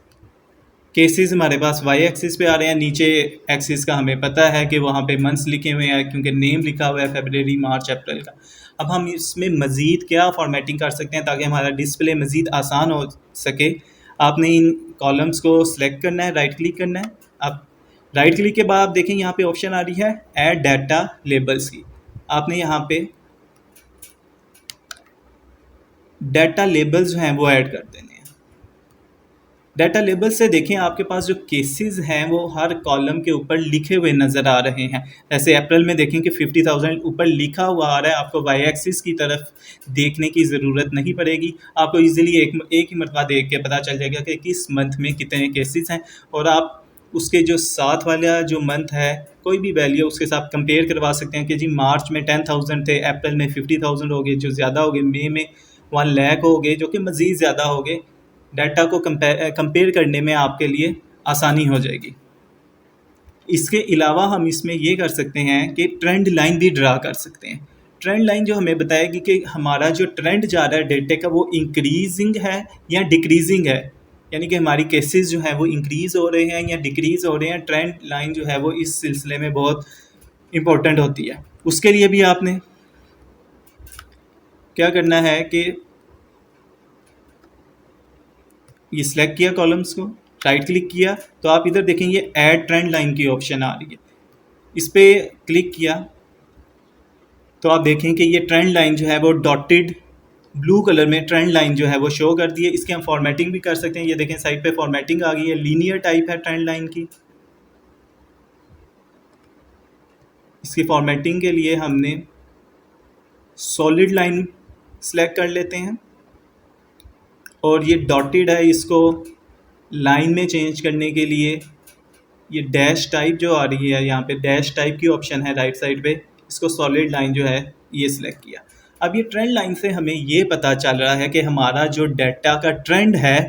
हमारे पास वाई एक्सिस पे आ रहे हैं। नीचे एक्सिस का हमें पता है कि वहाँ पे मंथ्स लिखे हुए हैं क्योंकि नेम लिखा हुआ है फरवरी, मार्च, अप्रैल का। अब हम इसमें मज़ीद क्या फॉर्मेटिंग कर सकते हैं ताकि हमारा डिस्प्ले मज़ीद आसान हो सके। आपने इन कॉलम्स को सिलेक्ट करना है, राइट क्लिक करना है, अब राइट क्लिक के बाद आप देखें यहाँ पे ऑप्शन आ रही है ऐड डाटा लेबल्स की। आपने यहाँ पे डाटा लेबल्स जो हैं वो ऐड कर देने हैं। डाटा लेबल से देखें आपके पास जो केसेस हैं वो हर कॉलम के ऊपर लिखे हुए नज़र आ रहे हैं। जैसे अप्रैल में देखें कि 50,000 ऊपर लिखा हुआ आ रहा है, आपको वाई एक्सिस की तरफ देखने की ज़रूरत नहीं पड़ेगी। आपको इजीली एक ही मरतबा देख के पता चल जाएगा कि किस मंथ में कितने केसेस हैं, और आप उसके जो साथ वाला जो मंथ है कोई भी वैल्यू उसके साथ कंपेयर करवा सकते हैं कि जी मार्च में 10,000 थे, अप्रैल में 50,000 हो गए जो ज़्यादा हो गए, मई में 1 लाख हो गए जो कि मज़ीद ज़्यादा हो गए। डाटा को कंपेयर करने में आपके लिए आसानी हो जाएगी। इसके अलावा हम इसमें ये कर सकते हैं कि ट्रेंड लाइन भी ड्रा कर सकते हैं। ट्रेंड लाइन जो हमें बताएगी कि हमारा जो ट्रेंड जा रहा है डेटा का वो इंक्रीजिंग है या डिक्रीजिंग है, यानी कि हमारी केसेस जो हैं वो इंक्रीज़ हो रहे हैं या डिक्रीज़ हो रहे हैं। ट्रेंड लाइन जो है वो इस सिलसिले में बहुत इम्पोर्टेंट होती है। उसके लिए भी आपने क्या करना है कि ये सिलेक्ट किया कॉलम्स को, राइट क्लिक किया तो आप इधर देखेंगे ऐड ट्रेंड लाइन की ऑप्शन आ रही है, इस पर क्लिक किया तो आप देखें कि ये ट्रेंड लाइन जो है वो डॉटेड ब्लू कलर में ट्रेंड लाइन जो है वो शो कर दी है। इसकी हम फॉर्मेटिंग भी कर सकते हैं। ये देखें साइड पे फॉर्मेटिंग आ गई है, लीनियर टाइप है ट्रेंड लाइन की। इसकी फॉर्मेटिंग के लिए हमने सॉलिड लाइन सेलेक्ट कर लेते हैं, और ये डॉटेड है, इसको लाइन में चेंज करने के लिए ये डैश टाइप जो आ रही है, यहाँ पे डैश टाइप की ऑप्शन है राइट साइड पे, इसको सॉलिड लाइन जो है ये सिलेक्ट किया। अब ये ट्रेंड लाइन से हमें ये पता चल रहा है कि हमारा जो डाटा का ट्रेंड है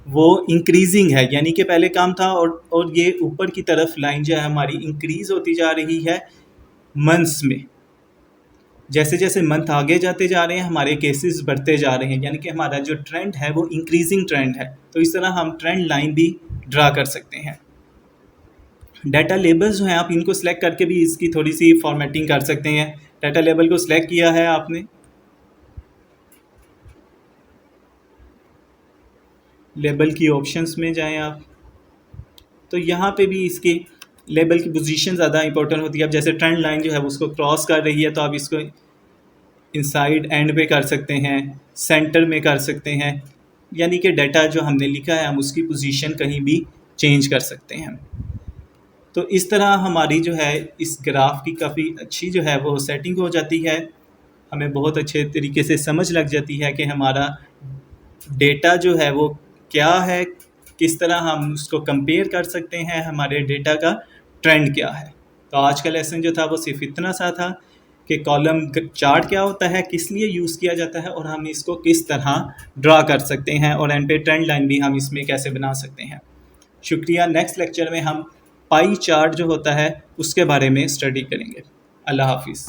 वो इंक्रीजिंग है, यानी कि पहले कम था और ये ऊपर की तरफ लाइन जो है हमारी इंक्रीज होती जा रही है मंथ्स में। जैसे जैसे मंथ आगे जाते जा रहे हैं हमारे केसेस बढ़ते जा रहे हैं, यानी कि हमारा जो ट्रेंड है वो इंक्रीजिंग ट्रेंड है। तो इस तरह हम ट्रेंड लाइन भी ड्रा कर सकते हैं। डाटा लेबल्स जो हैं आप इनको सिलेक्ट करके भी इसकी थोड़ी सी फॉर्मेटिंग कर सकते हैं। डाटा लेबल को सिलेक्ट किया है आपने, लेबल की ऑप्शंस में जाएं आप, तो यहाँ पे भी इसके लेबल की पोजीशन ज़्यादा इंपॉर्टेंट होती है। अब जैसे ट्रेंड लाइन जो है उसको क्रॉस कर रही है तो आप इसको इनसाइड एंड पे कर सकते हैं, सेंटर में कर सकते हैं, यानी कि डाटा जो हमने लिखा है हम उसकी पोजीशन कहीं भी चेंज कर सकते हैं। तो इस तरह हमारी जो है इस ग्राफ की काफ़ी अच्छी जो है वो सेटिंग हो जाती है। हमें बहुत अच्छे तरीके से समझ लग जाती है कि हमारा डेटा जो है वो क्या है, किस तरह हम उसको कंपेयर कर सकते हैं, हमारे डेटा का ट्रेंड क्या है। तो आज का लेसन जो था वो सिर्फ इतना सा था कि कॉलम चार्ट क्या होता है, किस लिए यूज़ किया जाता है, और हम इसको किस तरह ड्रा कर सकते हैं, और एंड पे ट्रेंड लाइन भी हम इसमें कैसे बना सकते हैं। शुक्रिया। नेक्स्ट लेक्चर में हम पाई चार्ट जो होता है उसके बारे में स्टडी करेंगे। अल्लाह हाफिज़।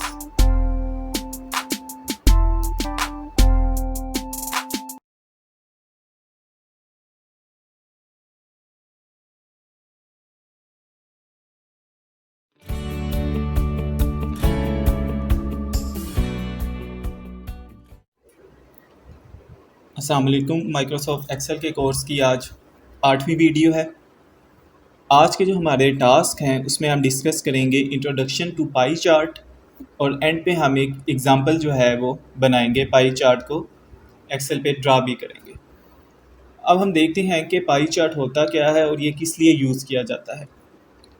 अस्सलाम वालेकुम। माइक्रोसॉफ्ट एक्सेल के कोर्स की आज 8वीं वीडियो है। आज के जो हमारे टास्क हैं उसमें हम डिस्कस करेंगे इंट्रोडक्शन टू पाई चार्ट, और एंड पे हम एक एग्ज़ाम्पल जो है वो बनाएंगे, पाई चार्ट को एक्सेल पे ड्रा भी करेंगे। अब हम देखते हैं कि पाई चार्ट होता क्या है और ये किस लिए यूज़ किया जाता है।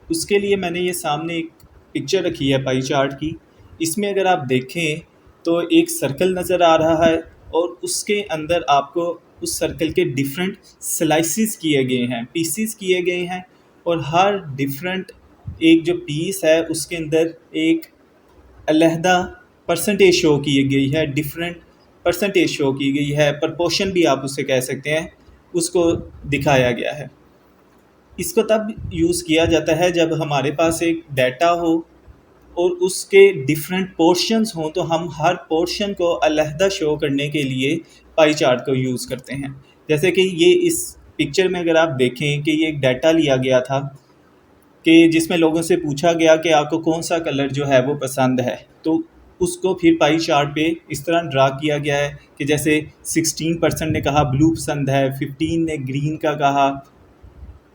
उसके लिए मैंने ये सामने एक पिक्चर रखी है पाई चार्ट की। इसमें अगर आप देखें तो एक सर्कल नज़र आ रहा है, और उसके अंदर आपको उस सर्कल के डिफरेंट स्लाइसिस किए गए हैं, पीसीस किए गए हैं, और हर डिफरेंट एक जो पीस है उसके अंदर एक अलहदा परसेंटेज शो की गई है, डिफरेंट परसेंटेज शो की गई है, प्रपोर्शन भी आप उसे कह सकते हैं, उसको दिखाया गया है। इसको तब यूज़ किया जाता है जब हमारे पास एक डाटा हो और उसके डिफरेंट पोर्शंस हों, तो हम हर पोर्शन को अलहदा शो करने के लिए पाई चार्ट को यूज़ करते हैं। जैसे कि ये इस पिक्चर में अगर आप देखें कि ये एक डाटा लिया गया था कि जिसमें लोगों से पूछा गया कि आपको कौन सा कलर जो है वो पसंद है, तो उसको फिर पाई चार्ट पे इस तरह ड्रा किया गया है कि जैसे 16% ने कहा ब्लू पसंद है, 15 ने ग्रीन का कहा,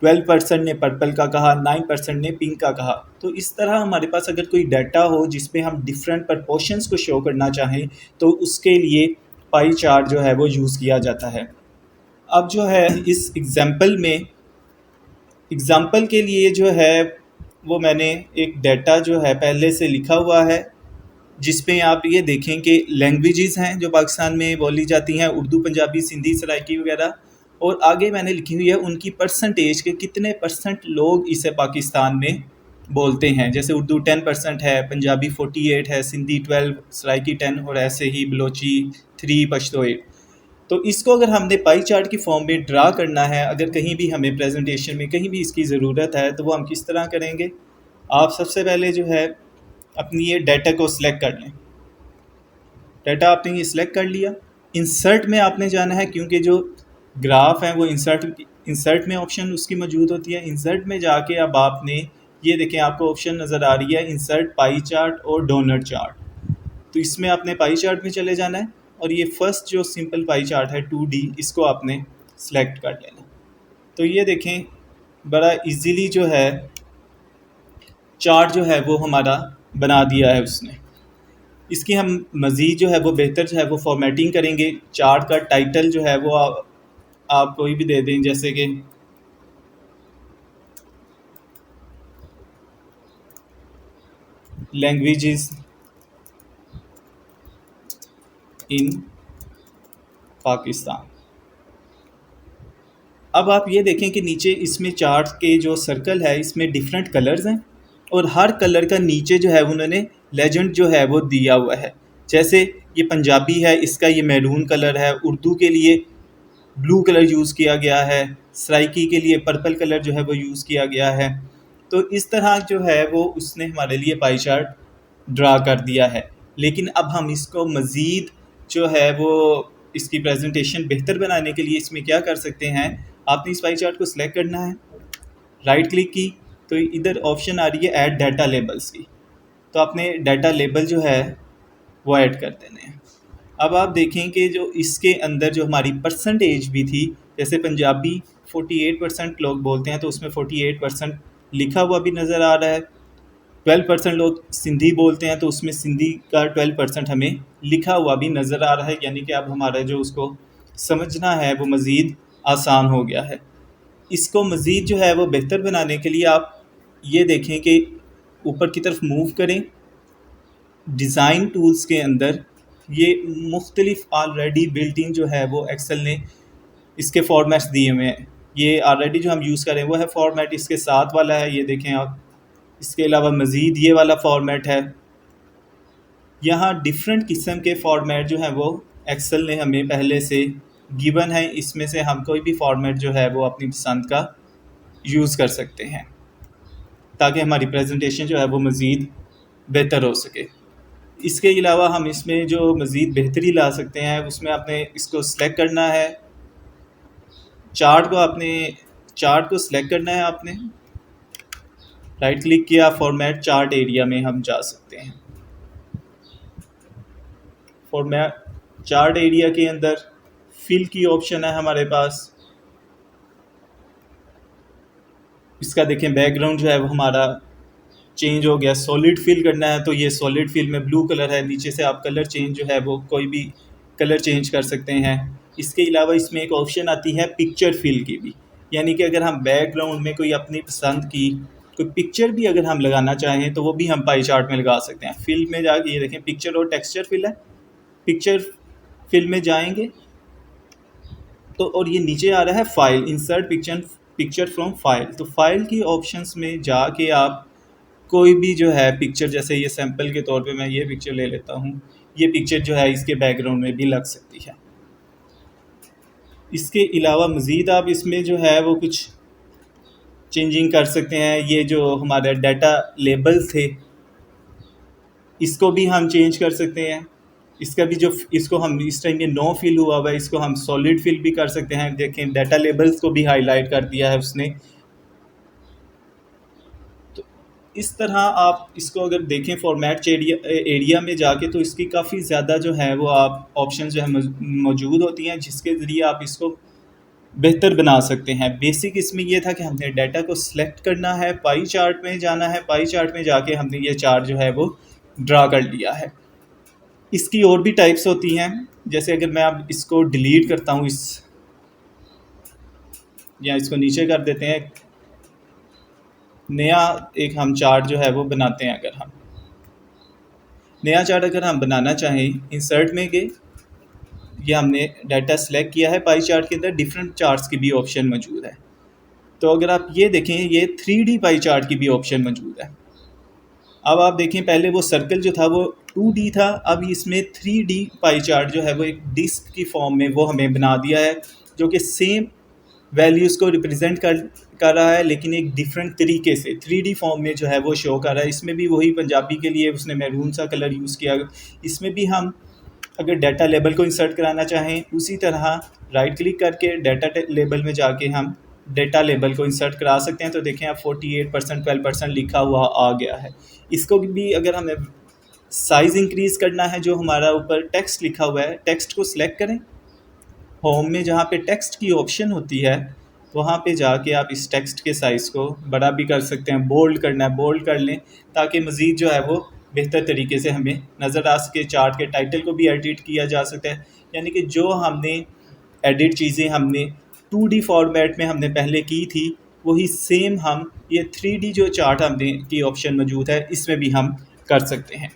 12% ने पर्पल का कहा, 9% ने पिंक का कहा। तो इस तरह हमारे पास अगर कोई डाटा हो जिसमें हम डिफरेंट प्रपोर्शंस को शो करना चाहें तो उसके लिए पाई चार्ट जो है वो यूज़ किया जाता है। अब जो है इस एग्ज़ाम्पल के लिए जो है वो मैंने एक डाटा जो है पहले से लिखा हुआ है, जिसमें आप ये देखें कि लैंग्वेजेस हैं जो पाकिस्तान में बोली जाती हैं, उर्दू, पंजाबी, सिंधी, सराइकी वगैरह, और आगे मैंने लिखी हुई है उनकी परसेंटेज के कितने परसेंट लोग इसे पाकिस्तान में बोलते हैं। जैसे उर्दू 10% है, पंजाबी 48 है, सिंधी 12, सराइकी 10 और ऐसे ही बलोची 3, पश्तो 8। तो इसको अगर हमने पाई चार्ट की फॉर्म में ड्रा करना है, अगर कहीं भी हमें प्रेजेंटेशन में कहीं भी इसकी ज़रूरत है तो वो हम किस तरह करेंगे। आप सबसे पहले जो है अपनी ये डाटा को सिलेक्ट कर लें। डाटा आपने ये सिलेक्ट कर लिया, इंसर्ट में आपने जाना है क्योंकि जो ग्राफ है वो इंसर्ट में ऑप्शन उसकी मौजूद होती है। इंसर्ट में जाके अब आपने ये देखें, आपको ऑप्शन नज़र आ रही है इंसर्ट पाई चार्ट और डोनट चार्ट। तो इसमें आपने पाई चार्ट में चले जाना है और ये फर्स्ट जो सिंपल पाई चार्ट है 2D, इसको आपने सेलेक्ट कर लेना। तो ये देखें बड़ा इजीली जो है चार्ट जो है वो हमारा बना दिया है उसने। इसकी हम मज़ीद जो है वो बेहतर जो है वो फॉर्मेटिंग करेंगे। चार्ट का टाइटल जो है वो आप कोई भी दे दें, जैसे कि लैंग्वेजेस इन पाकिस्तान। अब आप ये देखें कि नीचे इसमें चार्ट के जो सर्कल है इसमें डिफरेंट कलर्स हैं और हर कलर का नीचे जो है उन्होंने लेजेंड जो है वो दिया हुआ है। जैसे ये पंजाबी है, इसका ये मैरून कलर है, उर्दू के लिए ब्लू कलर यूज़ किया गया है, सराइकी के लिए पर्पल कलर जो है वो यूज़ किया गया है। तो इस तरह जो है वो उसने हमारे लिए पाई चार्ट ड्रा कर दिया है। लेकिन अब हम इसको मज़ीद जो है वो इसकी प्रेजेंटेशन बेहतर बनाने के लिए इसमें क्या कर सकते हैं, आपने इस पाई चार्ट को सिलेक्ट करना है, राइट क्लिक की तो इधर ऑप्शन आ रही है ऐड डाटा लेबल्स की, तो आपने डाटा लेबल जो है वो ऐड कर देने हैं। अब आप देखें कि जो इसके अंदर जो हमारी परसेंटेज भी थी, जैसे पंजाबी 48% लोग बोलते हैं तो उसमें 48% लिखा हुआ भी नज़र आ रहा है। 12% लोग सिंधी बोलते हैं तो उसमें सिंधी का 12% हमें लिखा हुआ भी नज़र आ रहा है। यानी कि अब हमारा जो उसको समझना है वो मज़ीद आसान हो गया है। इसको मज़ीद जो है वो बेहतर बनाने के लिए आप ये देखें कि ऊपर की तरफ मूव करें, डिज़ाइन टूल्स के अंदर ये मुख्तलिफ ऑलरेडी बिल्ट इन जो है वो एक्सेल ने इसके फॉर्मेट्स दिए हुए हैं। ये ऑलरेडी जो हम यूज़ करें वो है फॉर्मेट इसके साथ वाला है, ये देखें आप। इसके अलावा मज़ीद ये वाला फॉर्मेट है। यहाँ डिफरेंट किस्म के फॉर्मेट जो हैं वो एक्सेल ने हमें पहले से गिवन है, इसमें से हम कोई भी फॉर्मेट जो है वो अपनी पसंद का यूज़ कर सकते हैं ताकि हमारी प्रेजेंटेशन जो है वो मज़ीद बेहतर हो सके। इसके अलावा हम इसमें जो मज़ीद बेहतरी ला सकते हैं उसमें आपने इसको सिलेक्ट करना है, चार्ट को सिलेक्ट करना है आपने, राइट क्लिक किया, फॉर्मेट चार्ट एरिया में हम जा सकते हैं। फॉर्मेट चार्ट एरिया के अंदर फिल की ऑप्शन है हमारे पास। इसका देखें बैकग्राउंड जो है वो हमारा चेंज हो गया, सॉलिड फिल करना है तो ये सॉलिड फिल में ब्लू कलर है, नीचे से आप कलर चेंज जो है वो कोई भी कलर चेंज कर सकते हैं। इसके अलावा इसमें एक ऑप्शन आती है पिक्चर फिल की भी, यानी कि अगर हम बैकग्राउंड में कोई अपनी पसंद की कोई पिक्चर भी अगर हम लगाना चाहें तो वो भी हम पाई चार्ट में लगा सकते हैं। फिल में जाके ये देखें पिक्चर और टेक्सचर फिल है, पिक्चर फिल में जाएंगे तो और ये नीचे आ रहा है file, insert picture from file. तो फाइल की ऑप्शंस में जाके आप कोई भी जो है पिक्चर, जैसे ये सैंपल के तौर पे मैं ये पिक्चर ले लेता हूँ, ये पिक्चर जो है इसके बैकग्राउंड में भी लग सकती है। इसके अलावा मज़ीद आप इसमें जो है वो कुछ चेंजिंग कर सकते हैं। ये जो हमारे डाटा लेबल थे इसको भी हम चेंज कर सकते हैं। इसका भी जो इसको हम इस टाइम ये नो फिल हुआ हुआ है, इसको हम सॉलिड फिल भी कर सकते हैं। देखें डाटा लेबल्स को भी हाईलाइट कर दिया है उसने। तो इस तरह आप इसको अगर देखें फॉर्मेट एरिया में जाके तो इसकी काफ़ी ज़्यादा जो है वो आप ऑप्शन जो है मौजूद होती हैं जिसके ज़रिए आप इसको बेहतर बना सकते हैं। बेसिक इसमें ये था कि हमने डाटा को सिलेक्ट करना है, पाई चार्ट में जाना है, पाई चार्ट में जाके हमने ये चार्ट जो है वो ड्रा कर लिया है। इसकी और भी टाइप्स होती हैं, जैसे अगर मैं अब इसको डिलीट करता हूँ इस, या इसको नीचे कर देते हैं, नया एक हम चार्ट जो है वो बनाते हैं। अगर हम नया चार्ट अगर हम बनाना चाहें, इंसर्ट में गए, ये हमने डाटा सेलेक्ट किया है, पाई चार्ट के अंदर डिफरेंट चार्ट्स की भी ऑप्शन मौजूद है। तो अगर आप ये देखें, ये 3D पाई चार्ट की भी ऑप्शन मौजूद है। अब आप देखें, पहले वो सर्कल जो था वो 2D था, अब इसमें 3D पाई चार्ट जो है वो एक डिस्क की फॉर्म में वो हमें बना दिया है, जो कि सेम वैल्यूज़ को रिप्रेजेंट कर रहा है, लेकिन एक डिफरेंट तरीके से 3D फॉर्म में जो है वो शो कर रहा है। इसमें भी वही पंजाबी के लिए उसने मैरून सा कलर यूज़ किया। इसमें भी हम अगर डाटा लेबल को इंसर्ट कराना चाहें, उसी तरह राइट क्लिक करके डाटा लेबल में जाके हम डाटा लेबल को इंसर्ट करा सकते हैं। तो देखें आप 48% 12% लिखा हुआ आ गया है। इसको भी अगर हमें साइज़ इंक्रीज़ करना है, जो हमारा ऊपर टेक्स्ट लिखा हुआ है, टेक्स्ट को सिलेक्ट करें, होम में जहाँ पे टेक्स्ट की ऑप्शन होती है वहाँ पे जाके आप इस टेक्स्ट के साइज़ को बड़ा भी कर सकते हैं, बोल्ड करना है बोल्ड कर लें, ताकि मज़ीद जो है वो बेहतर तरीके से हमें नज़र आ सके। चार्ट के टाइटल को भी एडिट किया जा सकता है, यानी कि जो हमने एडिट चीज़ें हमने 2D फॉर्मेट में हमने पहले की थी, वही सेम हम ये 3D जो चार्ट हमने की ऑप्शन मौजूद है इसमें भी हम कर सकते हैं।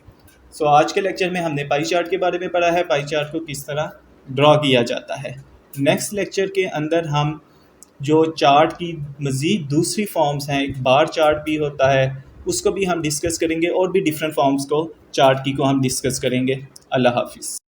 सो आज के लेक्चर में हमने पाई चार्ट के बारे में पढ़ा है, पाई चार्ट को किस तरह ड्रॉ किया जाता है। नेक्स्ट लेक्चर के अंदर हम जो चार्ट की मज़ीद दूसरी फॉर्म्स हैं, एक बार चार्ट भी होता है, उसको भी हम डिस्कस करेंगे, और भी डिफरेंट फॉर्म्स को चार्ट की को हम डिस्कस करेंगे। अल्लाह हाफिज़।